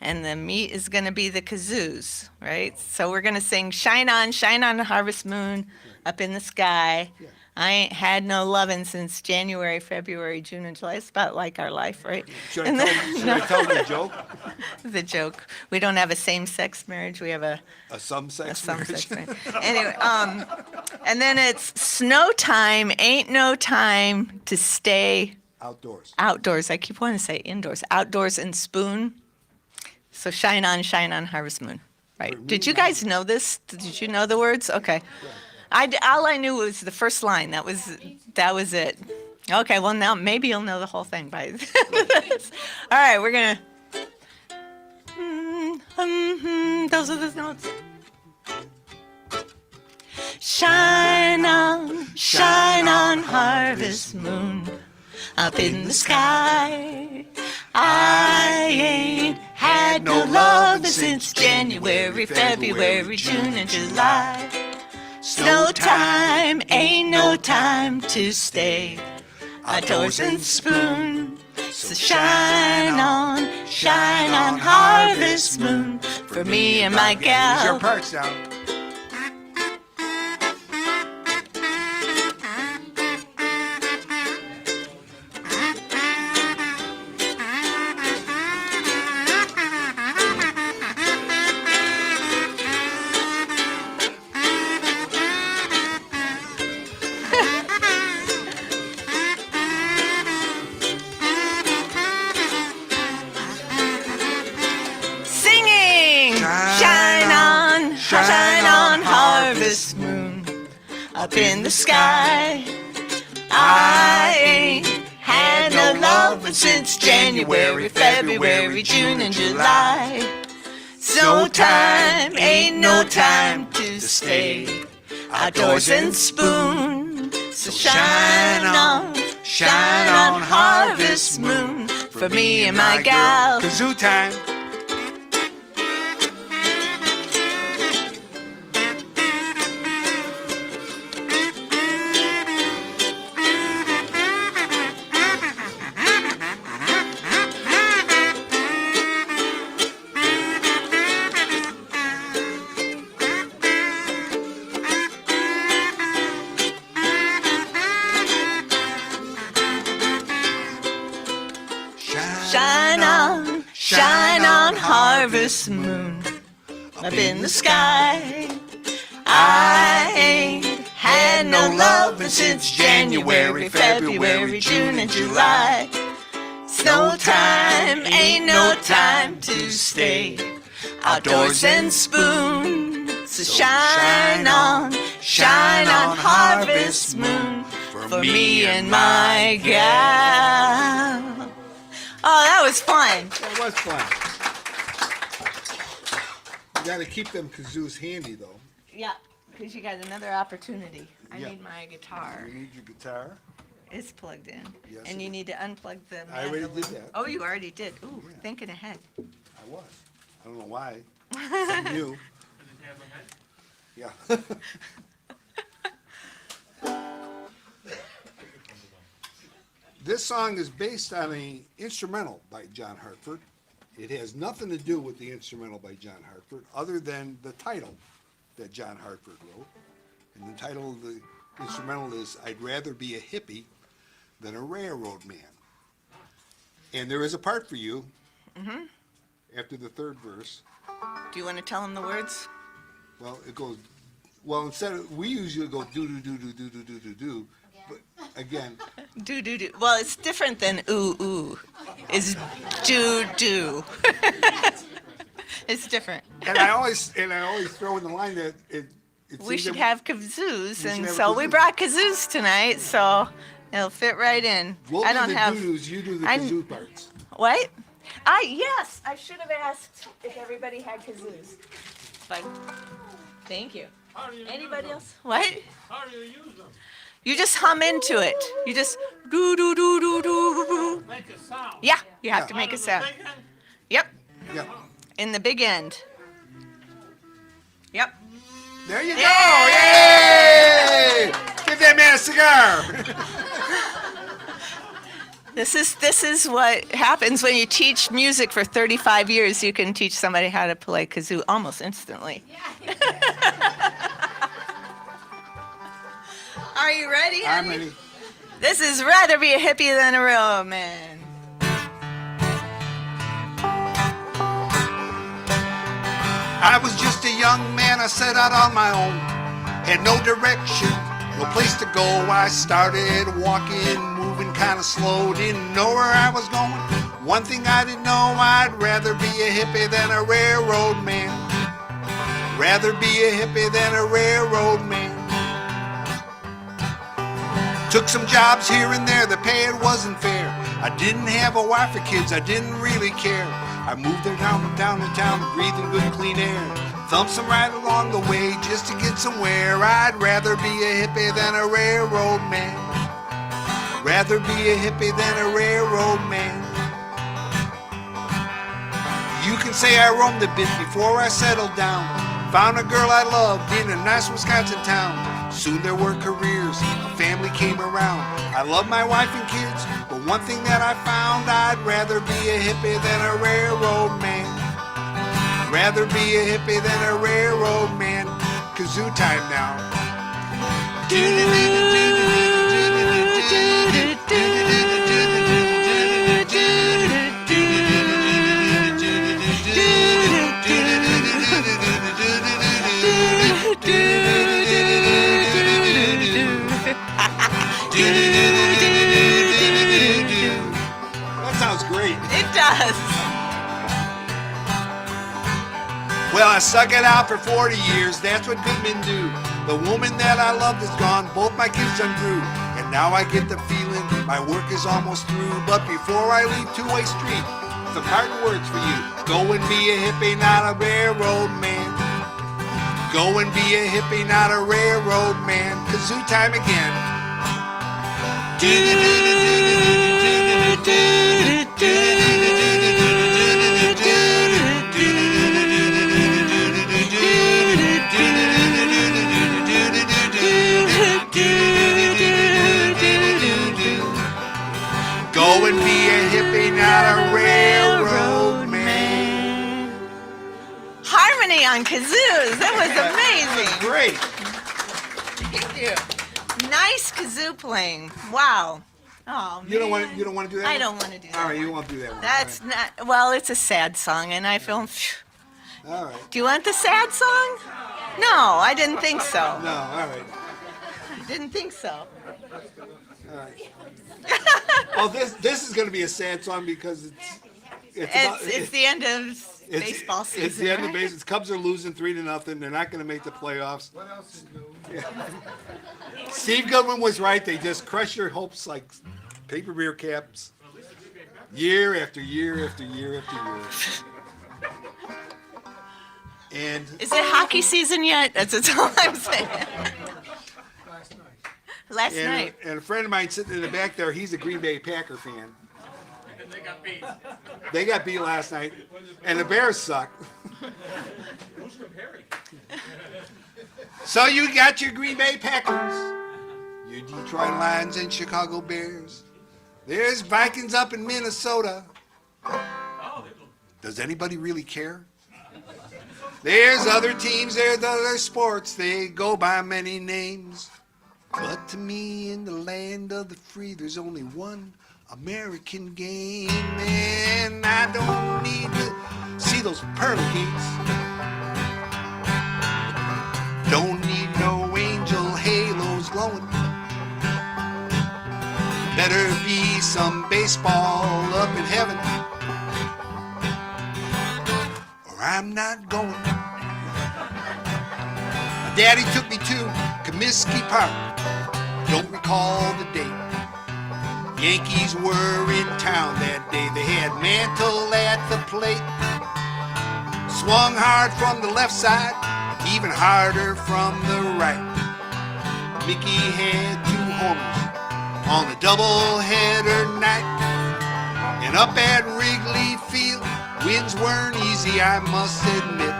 and the meat is going to be the kazoos, right? So we're going to sing Shine On Harvest Moon, up in the sky. Yeah. I ain't had no lovin' since January, February, June, and July. It's about like our life, right? Should I tell them a joke? The joke. We don't have a same-sex marriage. We have a Some-sex some-sex marriage? marriage. Anyway, and then it's snow time, ain't no time to stay Outdoors. outdoors. I keep wanting to say indoors. Outdoors and spoon. So shine on, harvest moon. Right. Did you guys know this? Did you know the words? Okay. All I knew was the first line. That was it. Okay, well now maybe you'll know the whole thing by this. All right, we're gonna. Those are the notes. Shine on, harvest moon, up in the sky. I ain't had no love since January, February, June, and July. Snow time, ain't no time to stay outdoors and spoon. So shine on, harvest moon, for me and my Here's your gal. parts now. Singing! Shine on, harvest moon, up in the sky. I ain't had no loving since January, February, June, and July. So time ain't no time to stay outdoors and spoon. So shine on harvest moon for me and my gal. Kazoo time. Shine on harvest moon up in the sky. I ain't had no loving since January, February, June, and July. Snow time ain't no time to stay outdoors and spoon. So shine on harvest moon for me and my gal. Oh, that was fun. That was fun. You got to keep them kazoos handy, though. Yeah, because you got another opportunity. I Yeah. need my guitar. You need your guitar. It's plugged in. Yes, And it you is. need to unplug the I already mandolin. did that. Oh, you already did. Ooh, Yeah. thinking ahead. I was. I don't know why. From you. Yeah. This song is based on an instrumental by John Hartford. It has nothing to do with the instrumental by John Hartford, other than the title that John Hartford wrote. And the title of the instrumental is "I'd Rather Be a Hippie Than a Railroad Man." And there is a part for you after the third verse. Do you want to tell him the words? Well, it goes, well, instead of, we usually go do do do do do do do do do, but again, Do, do, do. Well, it's different than ooh, ooh. It's do, do. It's different. and I always throw in the line that it We seems should that have kazoos, should and have so we kazoos. brought kazoos tonight, so it'll fit right in. we'll I do don't the have doo-doos, you do the I'm- kazoo parts. what? Yes, I should have asked if everybody had kazoos. But thank you. How do you Anybody use else? What? them? How do you use them? You just hum into it. You just do do do do do. Make a sound. Yeah, you have to Out make a of the sound. big end? Yep, Yeah, in the big end. Yep. there you go. Yay! Give that man a cigar. This is what happens when you teach music for 35 years. You can teach somebody how to play kazoo almost instantly. Are you ready, I'm honey? ready. This is Rather Be a Hippie Than a Real Man. I was just a young man, I set out on my own. Had no direction, no place to go. I started walking, moving kinda slow. Didn't know where I was going. One thing I didn't know, I'd rather be a hippie than a railroad man. Rather be a hippie than a railroad man. Took some jobs here and there, the pay it wasn't fair. I didn't have a wife or kids, I didn't really care. I moved there down to town, breathing good clean air. Thumped some right along the way just to get somewhere. I'd rather be a hippie than a railroad man. Rather be a hippie than a railroad man. You can say I roamed a bit before I settled down. Found a girl I loved in a nice Wisconsin town. Soon there were careers, a family came around. I love my wife and kids, but one thing that I found, I'd rather be a hippie than a railroad man. Rather be a hippie than a railroad man. Kazoo time now. That sounds great. It does. Well, I stuck it out for 40 years, that's what good men do. The woman that I loved is gone, both my kids done grew. And Now I get the feeling my work is almost through, but before I leave Two-Way Street, some parting words for you. Go and be a hippie, not a railroad man. Go and be a hippie, not a railroad man. Kazoo time again. Go and be a hippie, not a railroad man. Harmony on kazoos. That was amazing. Great. Thank you. Nice kazoo playing. Wow. Oh, man. You don't want to do that? I one? don't want to do that. All right, you won't do that one. That's not, well, it's a sad song, and I feel, All right. do you want the sad song? No, I didn't think so. No, all right. I didn't think so. Oh, this is going to be a sad song because It's the end of it's- baseball season. It's the end of right? baseball. Cubs are losing 3-0. They're not going to make the playoffs. What else is new? Yeah. Steve Goodwin was right. They just crush your hopes like paper beer caps, year after year after year after year. And Is it hockey season yet? That's all I'm saying. Last night. and a friend of mine sitting in the back there, he's a Green Bay Packer fan. And they got beat. They got beat last night, and the Bears suck. Who's comparing? So you got your Green Bay Packers, your Detroit Lions and Chicago Bears. There's Vikings up in Minnesota. Does anybody really care? There's other teams, there's other sports, they go by many names. But to me, in the land of the free, there's only one American game, and I don't need to see those pearly gates. Don't need no angel halos glowing. Better be some baseball up in heaven, or I'm not going. My daddy took me to Comiskey Park. Don't recall the date. Yankees were in town that day. They had Mantle at the plate. Swung hard from the left side, even harder from the right. Mickey had 2 homers on the doubleheader night. And up at Wrigley Field, wins weren't easy, I must admit.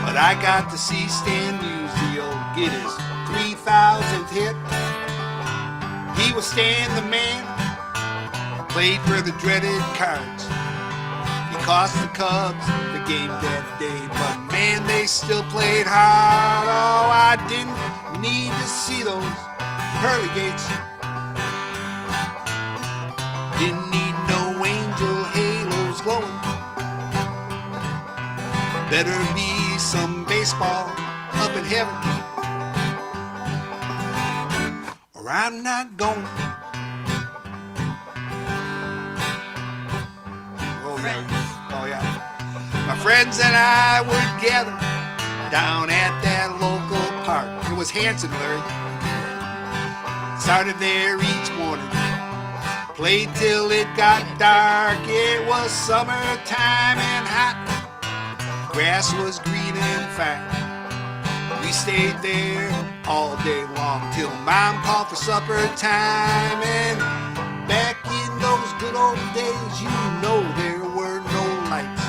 But I got to see Stan Musial get his 3,000th hit. He was Stan the man, played for the dreaded Cards. He cost the Cubs the game that day, but man, they still played hard. Oh, I didn't need to see those pearly gates. Didn't need no angel halos glowing. Better be some baseball up in heaven, or I'm not going. Oh yeah. My friends and I would gather down at that local park. It was Hanson, Larry. Started there each morning, played till it got dark. It was summertime and hot. Grass was green and fine. We stayed there all day long till Mom called for supper time. And back in those good old days, you know there were no lights.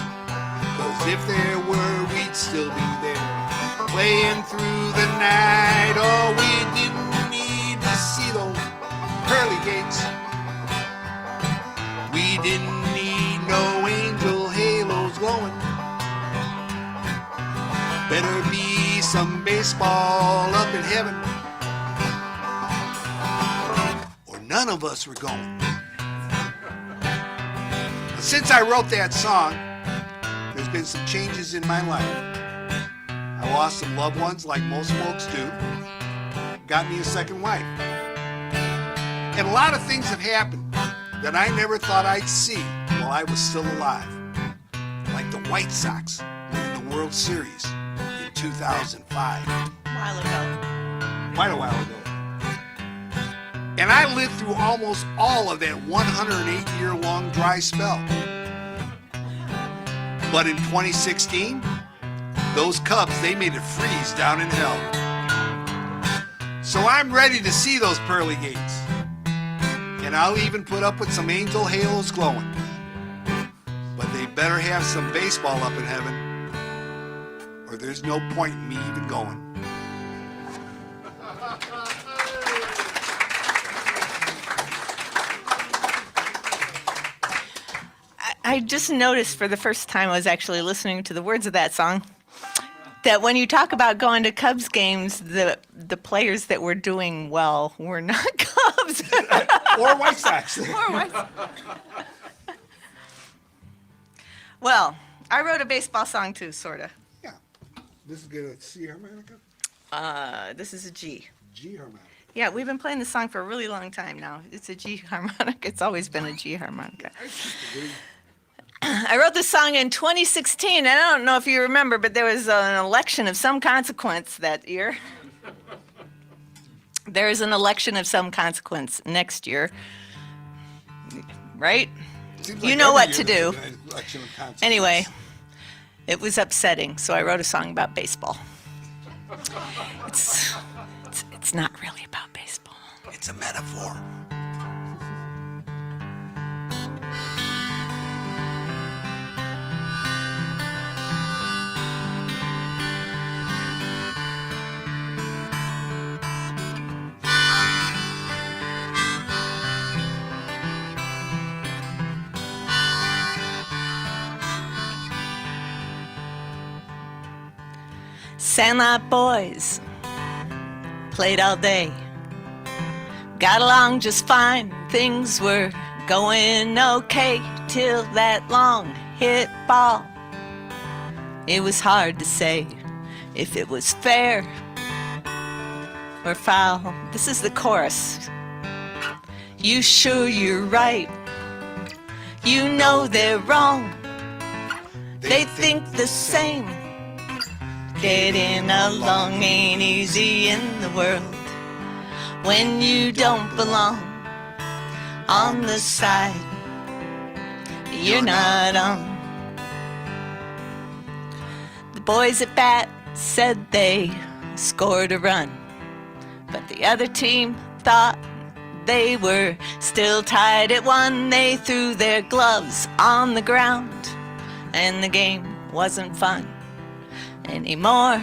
'Cause if there were, we'd still be there, playing through the night. Oh, we didn't need to see those pearly gates. We didn't need no angel halos glowing. Better be some baseball up in heaven, or none of us were going. Since I wrote that song, there's been some changes in my life. I lost some loved ones like most folks do. Got me a second wife. And a lot of things have happened that I never thought I'd see while I was still alive. Like the White Sox winning the World Series in 2005. A while ago. Quite a while ago. And I lived through almost all of that 108-year-long dry spell. But in 2016, those Cubs, they made it freeze down in hell. So I'm ready to see those pearly gates. And I'll even put up with some angel halos glowing. But they better have some baseball up in heaven, or there's no point in me even going. I just noticed for the first time I was actually listening to the words of that song that when you talk about going to Cubs games, the players that were doing well were not Cubs. Or White Sox. Or White Sox. Well, I wrote a baseball song too, sorta. Yeah. This is good. A C harmonica? This is a G. G harmonica. Yeah, we've been playing this song for a really long time now. It's a G harmonica. It's always been a G harmonica. I wrote this song in 2016, and I don't know if you remember, but there was an election of some consequence that year. There is an election of some consequence next year, right? Seems You like know every what year to there's do. an election of consequence. Anyway, it was upsetting, so I wrote a song about baseball. It's not really about baseball. It's a metaphor. Sandlot boys played all day. Got along just fine. Things were going okay till that long hit ball. It was hard to say if it was fair or foul. This is the chorus. You sure you're right. You know they're wrong. They think the same. Getting along ain't easy in the world when you don't belong on the side you're not on. The boys at bat said they scored a run, but the other team thought they were still tied at one. They threw their gloves on the ground and the game wasn't fun anymore.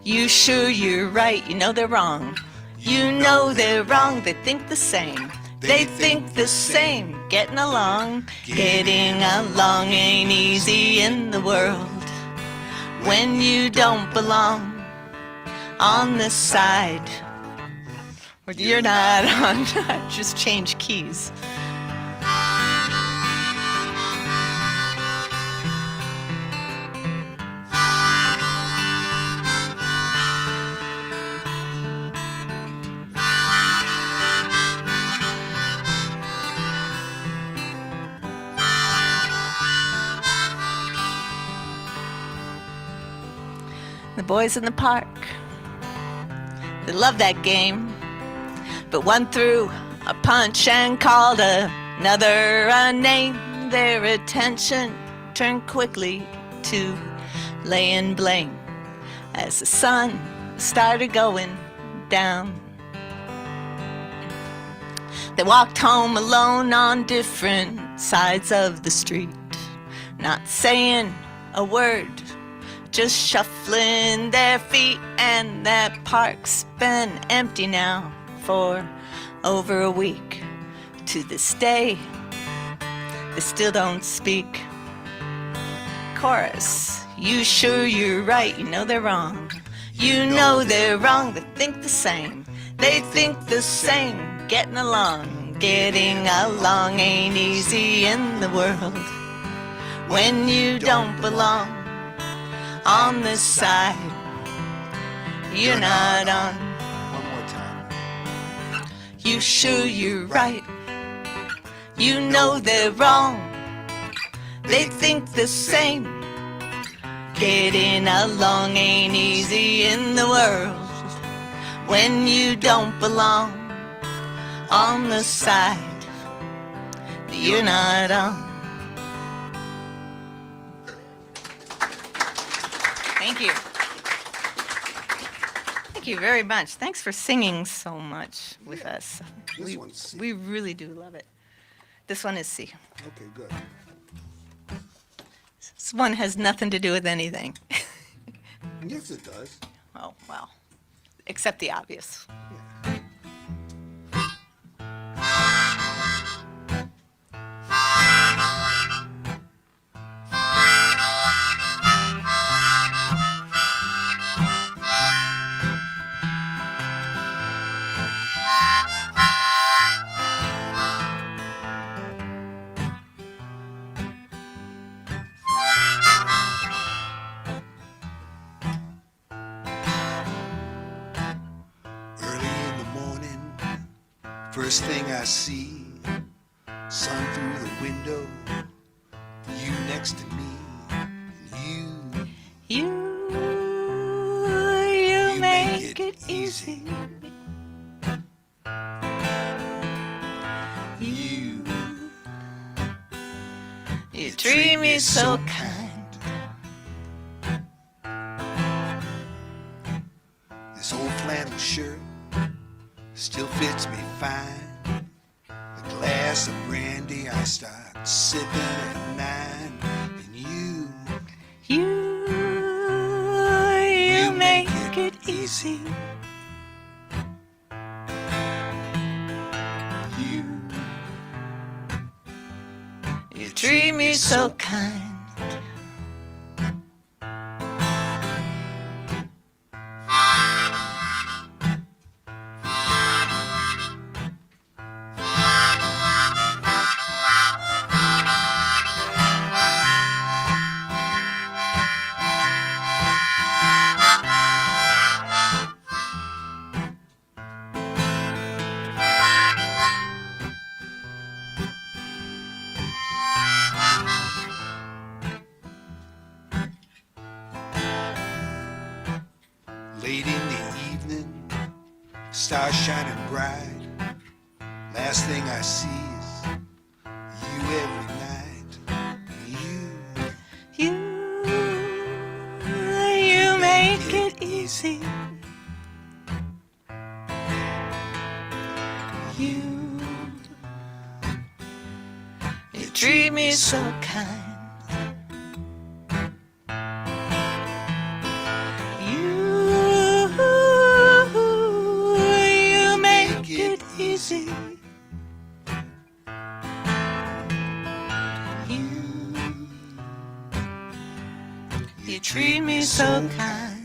You sure you're right, you know they're wrong. You know they're wrong, they think the same. They think the same, getting along. Getting along ain't easy in the world when you don't belong on the side where you're not on. Just change keys. The boys in the park, they loved that game, but one threw a punch and called another a name. Their attention turned quickly to laying blame as the sun started going down. They walked home alone on different sides of the street, not saying a word, just shuffling their feet. And that park's been empty now for over a week. To this day, they still don't speak. Chorus, you sure you're right, you know they're wrong. You know they're wrong, they think the same. They think the same, getting along. Getting along ain't easy in the world when you don't belong on this side you're not on. One more time. You sure you're right. You know they're wrong. They think the same. Getting along ain't easy in the world when you don't belong on the side that you're not on. Thank you. Thank you very much. Thanks for singing so much with us. This one's C. We really do love it. This one is C. Okay, good. This one has nothing to do with anything. Yes, it does. Oh, well, except the obvious. Early in the morning, first thing I see, sun through the window, you next to me, You make it easy. You treat me so kind. This old flannel shirt still fits me fine. A glass of brandy I start sipping at 9, and You make it easy. You treat me so kind. late in the evening, stars shining bright. Last thing I see is you every night. You make it easy. You treat me so kind. You make it easy. You treat me so kind.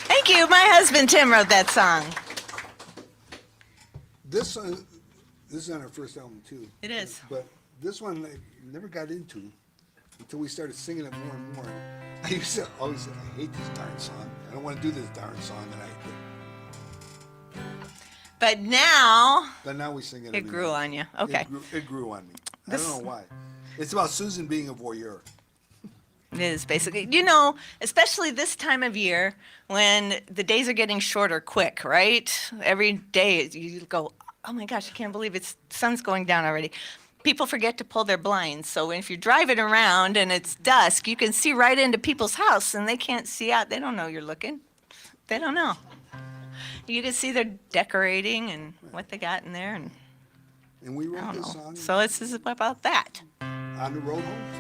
Thank you. My husband Tim wrote that song. This is on our first album too. It is. But this one I never got into until we started singing it more and more. I used to always say, I hate this darn song. I don't want to do this darn song tonight. But now But now we sing it. it every grew night. on you. Okay. It grew on me. This- I don't know why. It's about Susan being a voyeur. It is basically, you know, especially this time of year when the days are getting shorter quick, right? Every day you go, oh my gosh, I can't believe it's sun's going down already. People forget to pull their blinds. So if you're driving around and it's dusk, you can see right into people's house and they can't see out. They don't know you're looking. They don't know. You can see they're decorating and what they got in there, and And we I wrote don't this know. song So this is about that. on the road home.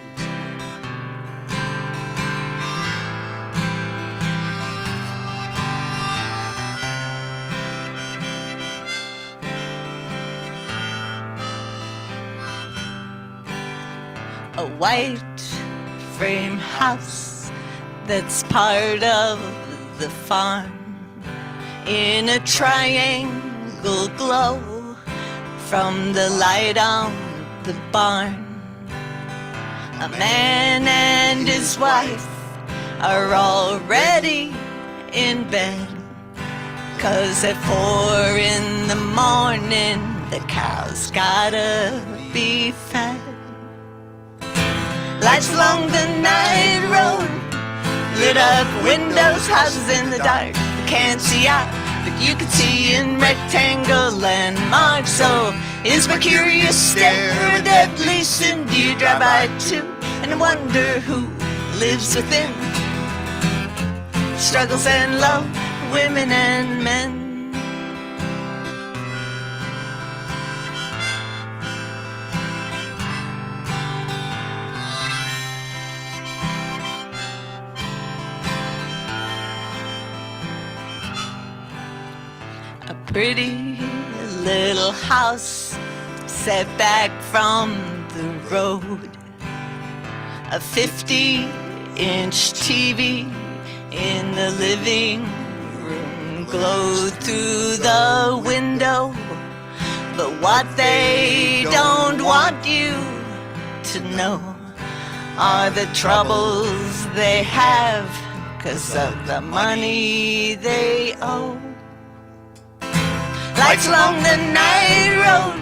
a white frame house that's part of the farm. In a triangle glow from the light on the barn. A man and his wife are already in bed, 'cause at 4 in the morning the cows gotta be fed. Lights along the night road, lit up windows, houses in the dark. You can't see out, but you can see in rectangle landmarks. So is my curious stare a deadly sin? Do you drive by too and wonder who lives within? Struggles and love, women and men. A pretty little house set back from the road. A 50-inch TV in the living room glowed through the window. But what they don't want you to know are the troubles they have 'cause of the money they owe. Lights along the night road,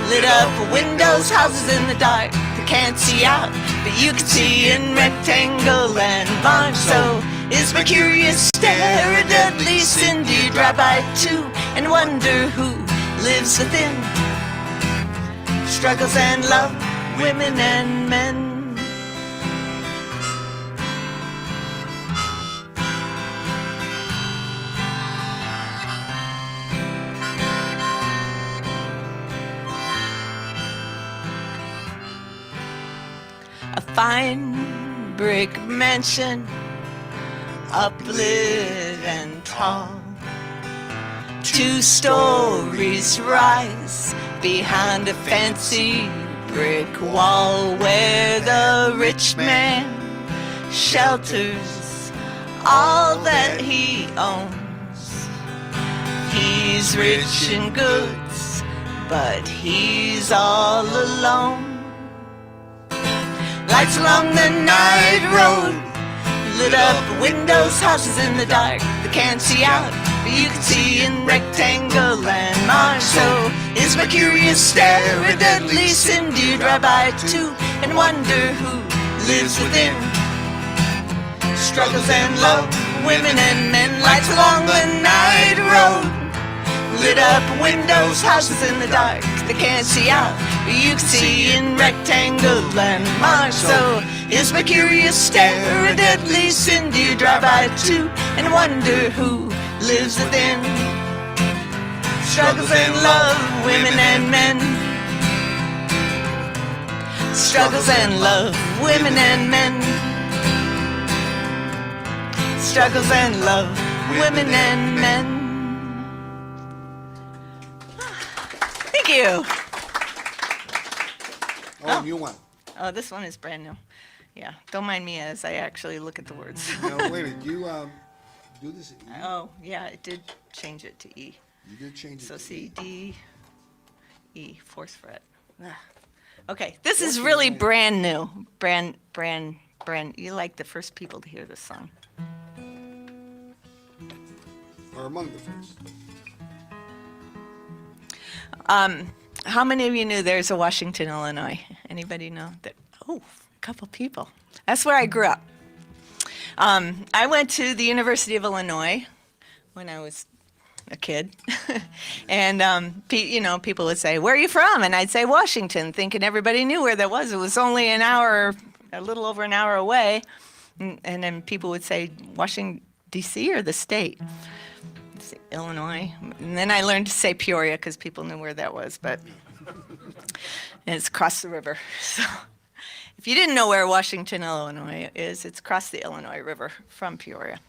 lit up windows, houses in the dark. They can't see out, but you can see in rectangle landmarks. So is my curious stare a deadly sin? Do you drive by too and wonder who lives within? Struggles and love, women and men. A fine brick mansion, uplit and tall. 2 stories rise behind a fancy brick wall where the rich man shelters all that he owns. He's rich in goods, but he's all alone. Lights along the night road, lit up windows, houses in the dark. They can't see out, but you can see in rectangle landmarks. So is my curious stare a deadly sin? Do you drive by too and wonder who lives within? Struggles and love, women and men. Lights along the night road, lit up windows, houses in the dark. They can't see out, but you can see in rectangle landmarks. So is my curious stare a deadly sin? Do you drive by too and wonder who lives within? Struggles and love, women and men. Struggles and love, women and men. Struggles and love, women and men. Thank you. Oh, new one. Oh, this one is brand new. Yeah, don't mind me as I actually look at the words. No, wait a minute, you, do this at E? Oh, yeah, I did change it to E. You did change it So to C, E. D, E, 4th fret. Ah. Okay, this is really brand new. Brand. You like the first people to hear this song. Or among the first. How many of you knew there's a Washington, Illinois? Anybody know that? Oh, a couple people. That's where I grew up. I went to the University of Illinois when I was a kid. And, people would say, where are you from? And I'd say Washington, thinking everybody knew where that was. It was only an hour, a little over an hour away. And then people would say, Washington, D.C. or the state? Illinois. And then I learned to say Peoria because people knew where that was, but and it's across the river. So if you didn't know where Washington, Illinois is, it's across the Illinois River from Peoria.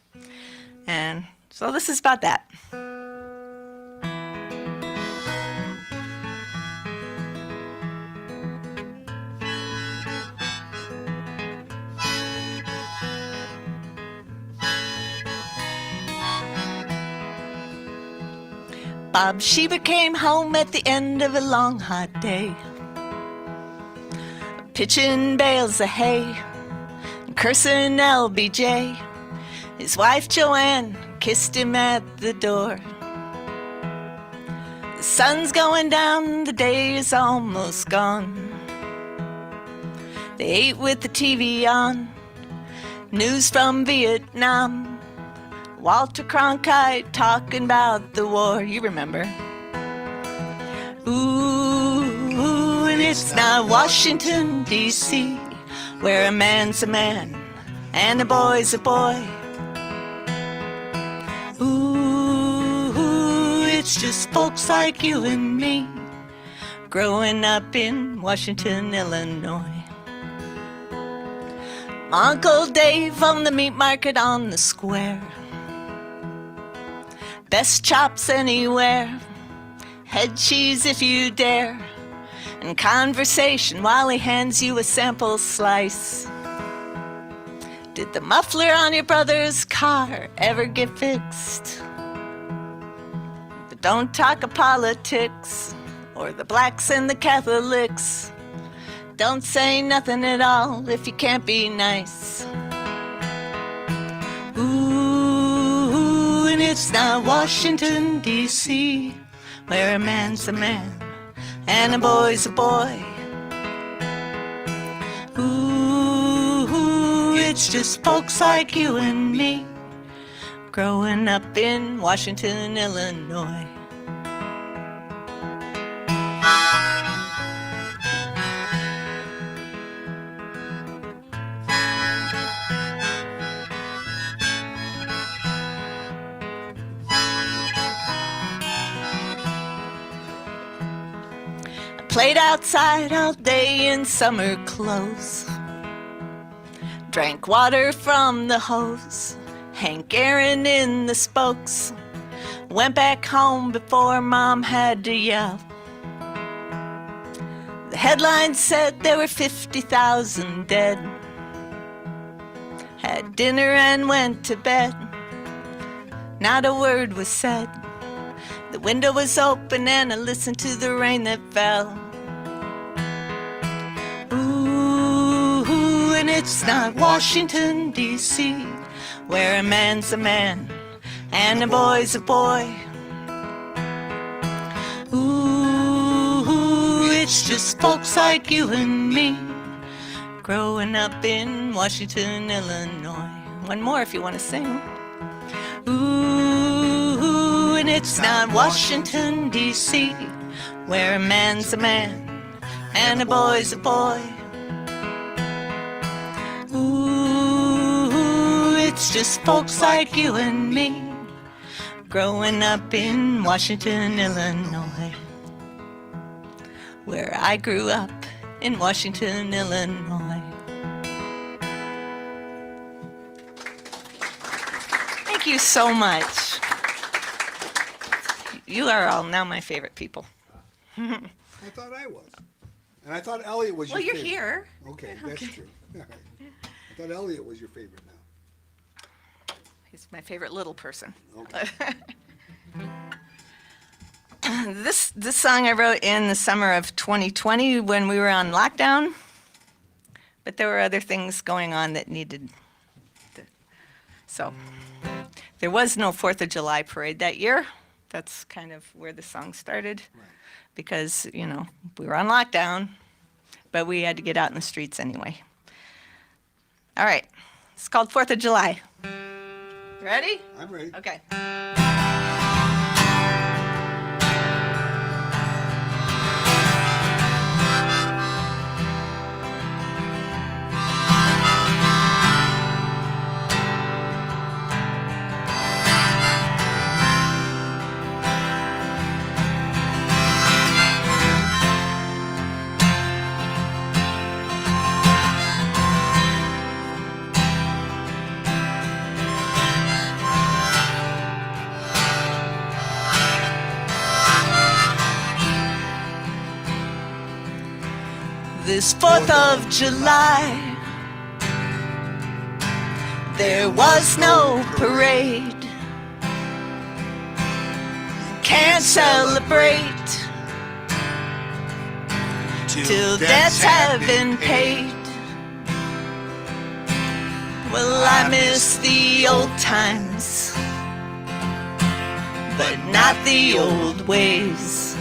And so this is about that. Bob Sheever came home at the end of a long hot day, pitching bales of hay and cursing LBJ. His wife Joanne kissed him at the door. The sun's going down, the day is almost gone. They ate with the TV on, news from Vietnam. Walter Cronkite talking about the war, you remember. Ooh, and it's not Washington, D.C., where a man's a man and a boy's a boy. Ooh, it's just folks like you and me growing up in Washington, Illinois. Uncle Dave on the meat market on the square, best chops anywhere, head cheese if you dare, and conversation while he hands you a sample slice. Did the muffler on your brother's car ever get fixed? But don't talk of politics or the blacks and the Catholics. Don't say nothing at all if you can't be nice. Ooh, and it's not Washington, D.C., where a man's a man and a boy's a boy. Ooh, it's just folks like you and me growing up in Washington, Illinois. Played outside all day in summer clothes, drank water from the hose, Hank Aaron in the spokes, went back home before Mom had to yell. The headline said there were 50,000 dead. Had dinner and went to bed. Not a word was said. The window was open and I listened to the rain that fell. Ooh, and it's not Washington, D.C., where a man's a man and a boy's a boy. Ooh, it's just folks like you and me growing up in Washington, Illinois. One more if you want to sing. Ooh, and it's not Washington, D.C., where a man's a man and a boy's a boy. Ooh, it's just folks like you and me growing up in Washington, Illinois, where I grew up in Washington, Illinois. Thank you so much. You are all now my favorite people. I thought I was. And I thought Elliot was Well, your you're favorite. here. Okay, that's true. All right. I thought Elliot was your favorite now. He's my favorite little person. Okay. This song I wrote in the summer of 2020 when we were on lockdown, but there were other things going on that needed. So there was no 4th of July parade that year. That's kind of where the song started, because, you know, we were on lockdown, but we had to get out in the streets anyway. All right, it's called 4th of July. Ready? I'm ready. Okay. This 4th of July, there was no parade. Can't can't celebrate till debts have been paid. Well, I miss the old times, but not the old ways.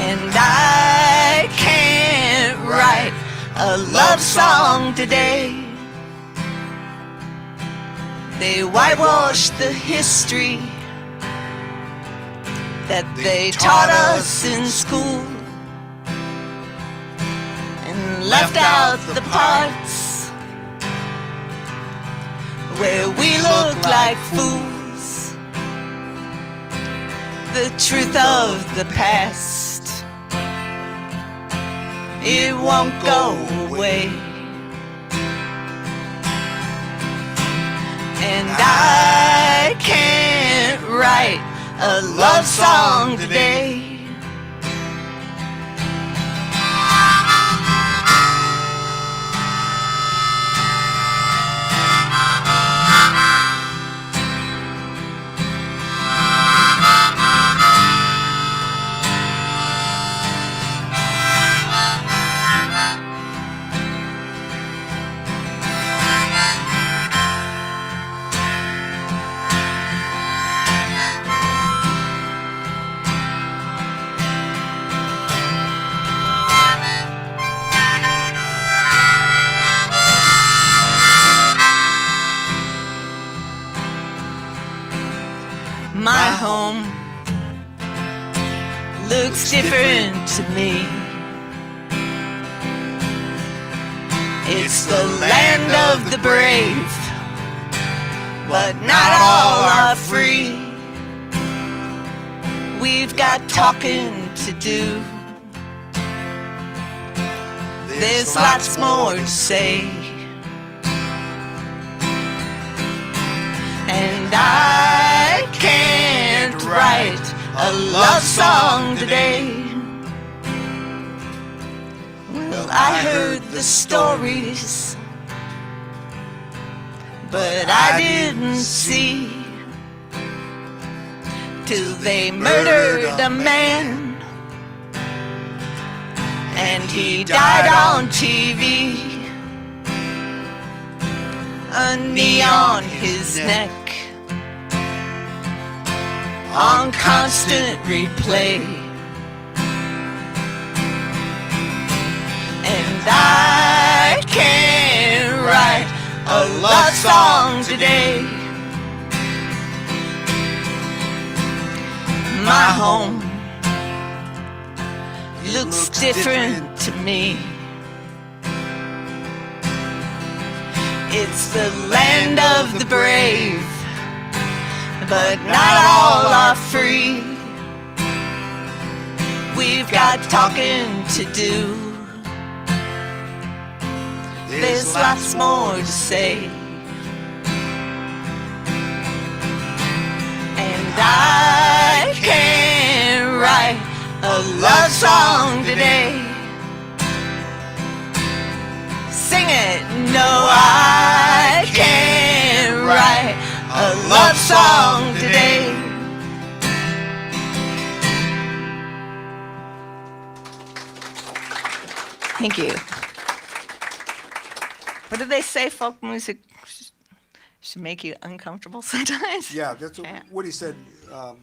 And I can't write a love song today. They whitewashed the history that they taught us in school and left out the parts where we look like fools. The truth of the past, it won't go away. And I can't write a love song today. My home looks different to me. It's the land of the brave, but not all are free. We've got talking to do. There's lots more to say. And I can't write a love song today. Well, I heard the stories, but I didn't see till they murdered a man and he died on TV. A knee on his neck, on constant replay. And I can't write a love song today. My home looks different to me. It's the land of the brave, but not all are free. We've got talking to do. There's lots more to say. And I can't write a love song today. Sing it. No, I can't write a love song today. Thank you. What do they say? Folk music should make you uncomfortable sometimes? Yeah, that's Yeah. what he said. A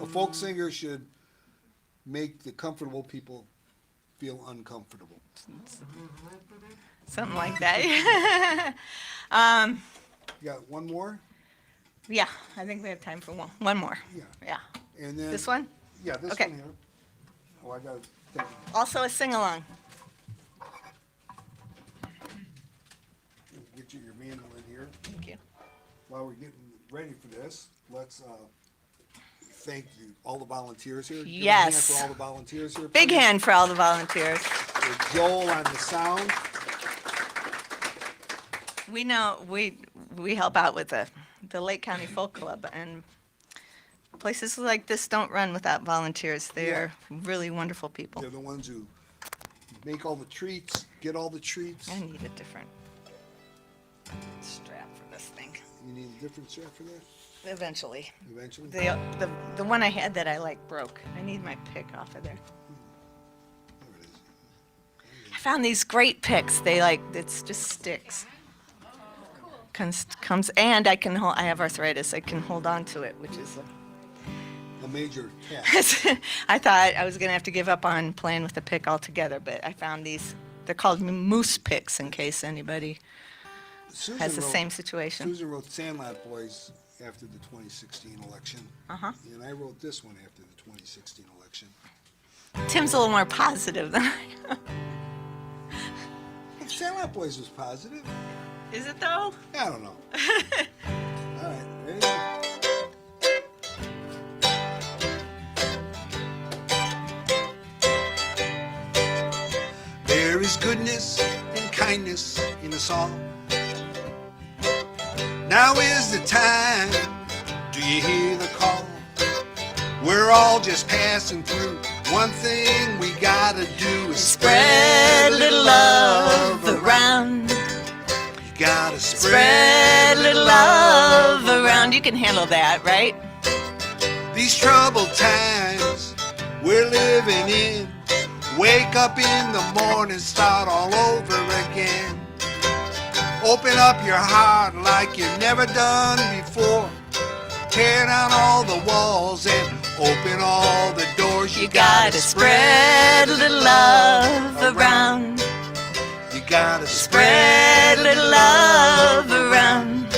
folk singer should make the comfortable people feel uncomfortable. Something like that. You got one more? Yeah, I think we have time for one more. Yeah. Yeah. And then This one? Yeah, this Okay. one here. Oh, I gotta think. Also a sing-along. Get you your manual in here. Thank you. While we're getting ready for this, let's thank all the volunteers here. Give a hand Yes. for all the volunteers here. Big please. hand for all the volunteers. For Joel on the sound. We know we help out with the Lake County Folk Club, and places like this don't run without volunteers. They're really wonderful people. They're the ones who make all the treats, get all the treats. I need a different strap for this thing. You need a different set for that, Eventually. eventually? The one I had that I like broke. I need my pick off of there. There it is. I found these great picks. They it's just sticks. Comes and I have arthritis. I can hold on to it, which is. A major task. I thought I was gonna have to give up on playing with the pick altogether, but I found these. They're called moose picks, in case anybody Susan has the wrote- same situation. Susan wrote Sandlot Boys after the 2016 election. Uh-huh. And I wrote this one after the 2016 election. Tim's a little more positive than I am. Well, Sandlot Boys was positive. Is it though? I don't know. All right, ready? There is goodness and kindness in us all. Now is the time. Do you hear the call? We're all just passing through. One thing we gotta do is Spread a little love around. You gotta Spread a little love around. You can handle that, right? These troubled times we're living in. Wake up in the morning, start all over again. Open up your heart like you've never done before. Tear down all the walls and open all the doors. You gotta spread a little love around. You gotta Spread a little love around.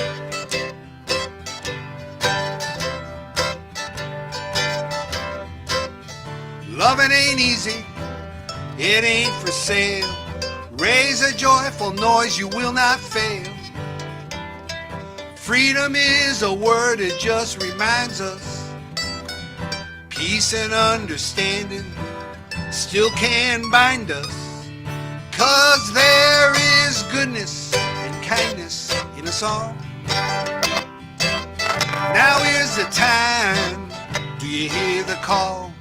Loving ain't easy, it ain't for sale. Raise a joyful noise, you will not fail. Freedom is a word, it just reminds us. Peace and understanding still can bind us. 'Cause there is goodness and kindness in us all. Now is the time, do you hear the call?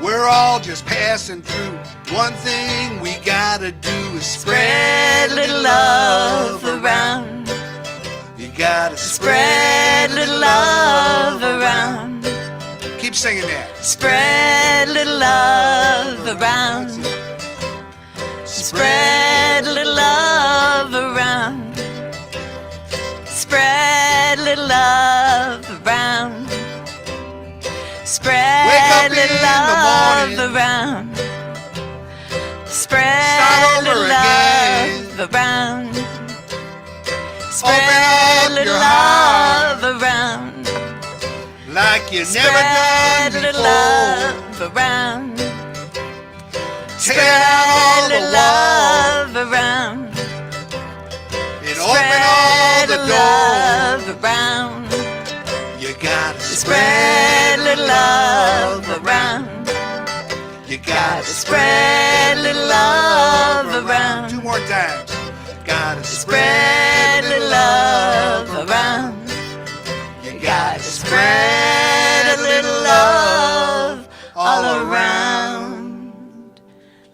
We're all just passing through. One thing we gotta do is Spread a little love around. You gotta Spread a little love around. Keep singing that. Spread a little love around. Spread a little love around. Spread a little love around. Spread a little love around. Spread a little love around. Spread a little love around. Like you never Spread a done little before. love around. Tear down all Spread a the walls love around. and open all Spread the a doors. love around. You gotta Spread a little love around. You Gotta gotta spread a little love around. Two more times. Gotta Spread a little love around. You Gotta spread a little love all around.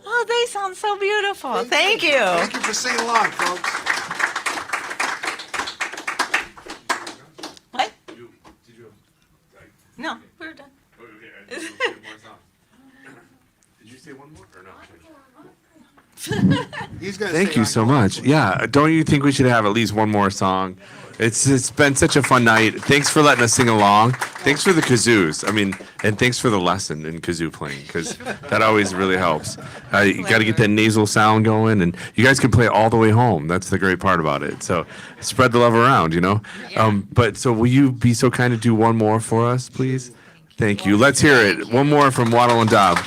Oh, they sound so beautiful. Thank you. Thank you for singing along, folks. What? Did you? No, we're done. Did you say one more or no? He's gonna Thank say you so encore. much. Yeah, don't you think we should have at least one more song? It's been such a fun night. Thanks for letting us sing along. Thanks for the kazoos. I mean, and thanks for the lesson in kazoo playing because that always really helps. You got to get that nasal sound going, and you guys can play all the way home. That's the great part about it. So spread the love around, you know. But so will you be so kind to do one more for us, please? Thank you. Let's hear it. One more from Wattle Daub.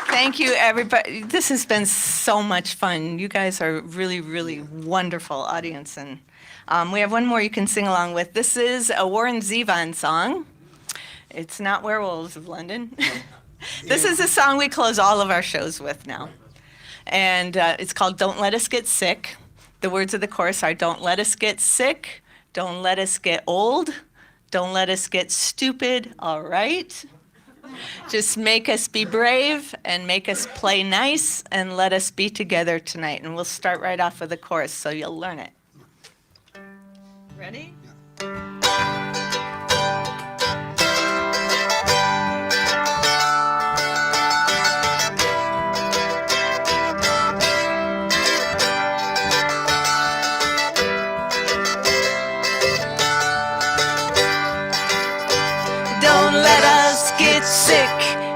Thank you, everybody. This has been so much fun. You guys are really, really wonderful audience. And we have one more you can sing along with. This is a Warren Zevon song. It's not Werewolves of London. This is a song we close all of our shows with now. And it's called Don't Let Us Get Sick. The words of the chorus are, don't let us get sick, don't let us get old, don't let us get stupid, all right? Just make us be brave and make us play nice and let us be together tonight. And we'll start right off with the chorus so you'll learn it. Ready? Don't let us get sick.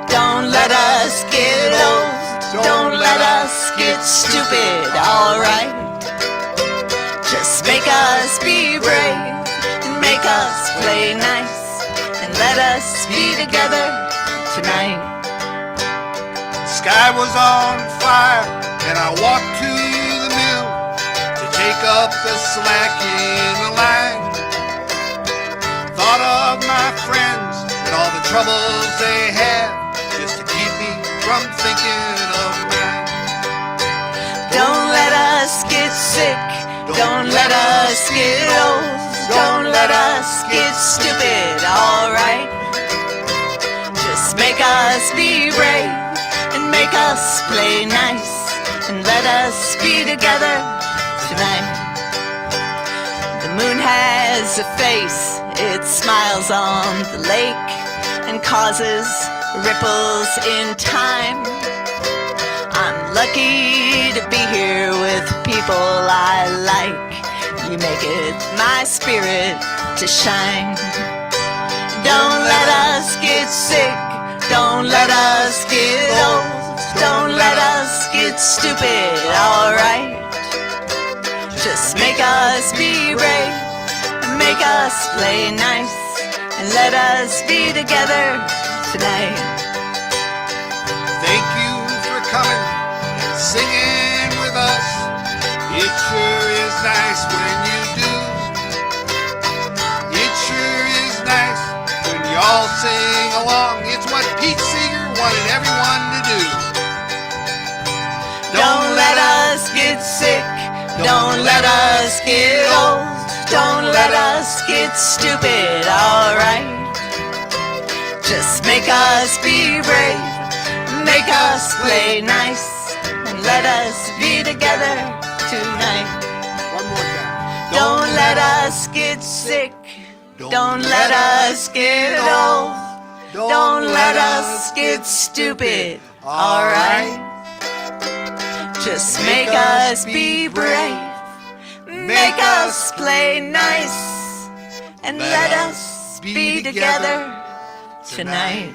Don't let us get old. Don't let us get stupid, alright? Just make us be brave and make us play nice and let us be together tonight. Sky was on fire and I walked to the mill to take up the slack in the line. Thought of my friends and all the troubles they have just to keep me from thinking of mine. Don't let us get sick. Don't let us get old. Don't let us get stupid, alright? Just make us be brave and make us play nice and let us be together tonight. The moon has a face, it smiles on the lake and causes ripples in time. I'm lucky to be here with people I like. You make it my spirit to shine. Don't let us get sick. Don't let us get old. Don't let us get stupid, alright? Just make us be brave and make us play nice and let us be together tonight. Thank you for coming and singing with us. It sure is nice when you do. It sure is nice when you all sing along. It's what Pete Seeger wanted everyone to do. Don't let us get sick. Don't let us get old. Don't let us get stupid, alright? Just make us be brave. Make us play nice and let us be together tonight. One more time. Don't let us get sick. Don't let us get old. Don't let us get stupid, alright? Just make us be brave. Make us play nice and let us be together tonight.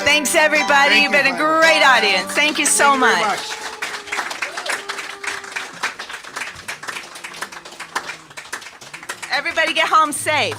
Thanks, everybody. You've been a great audience. Thank you so Thank you very much. Everybody get home safe.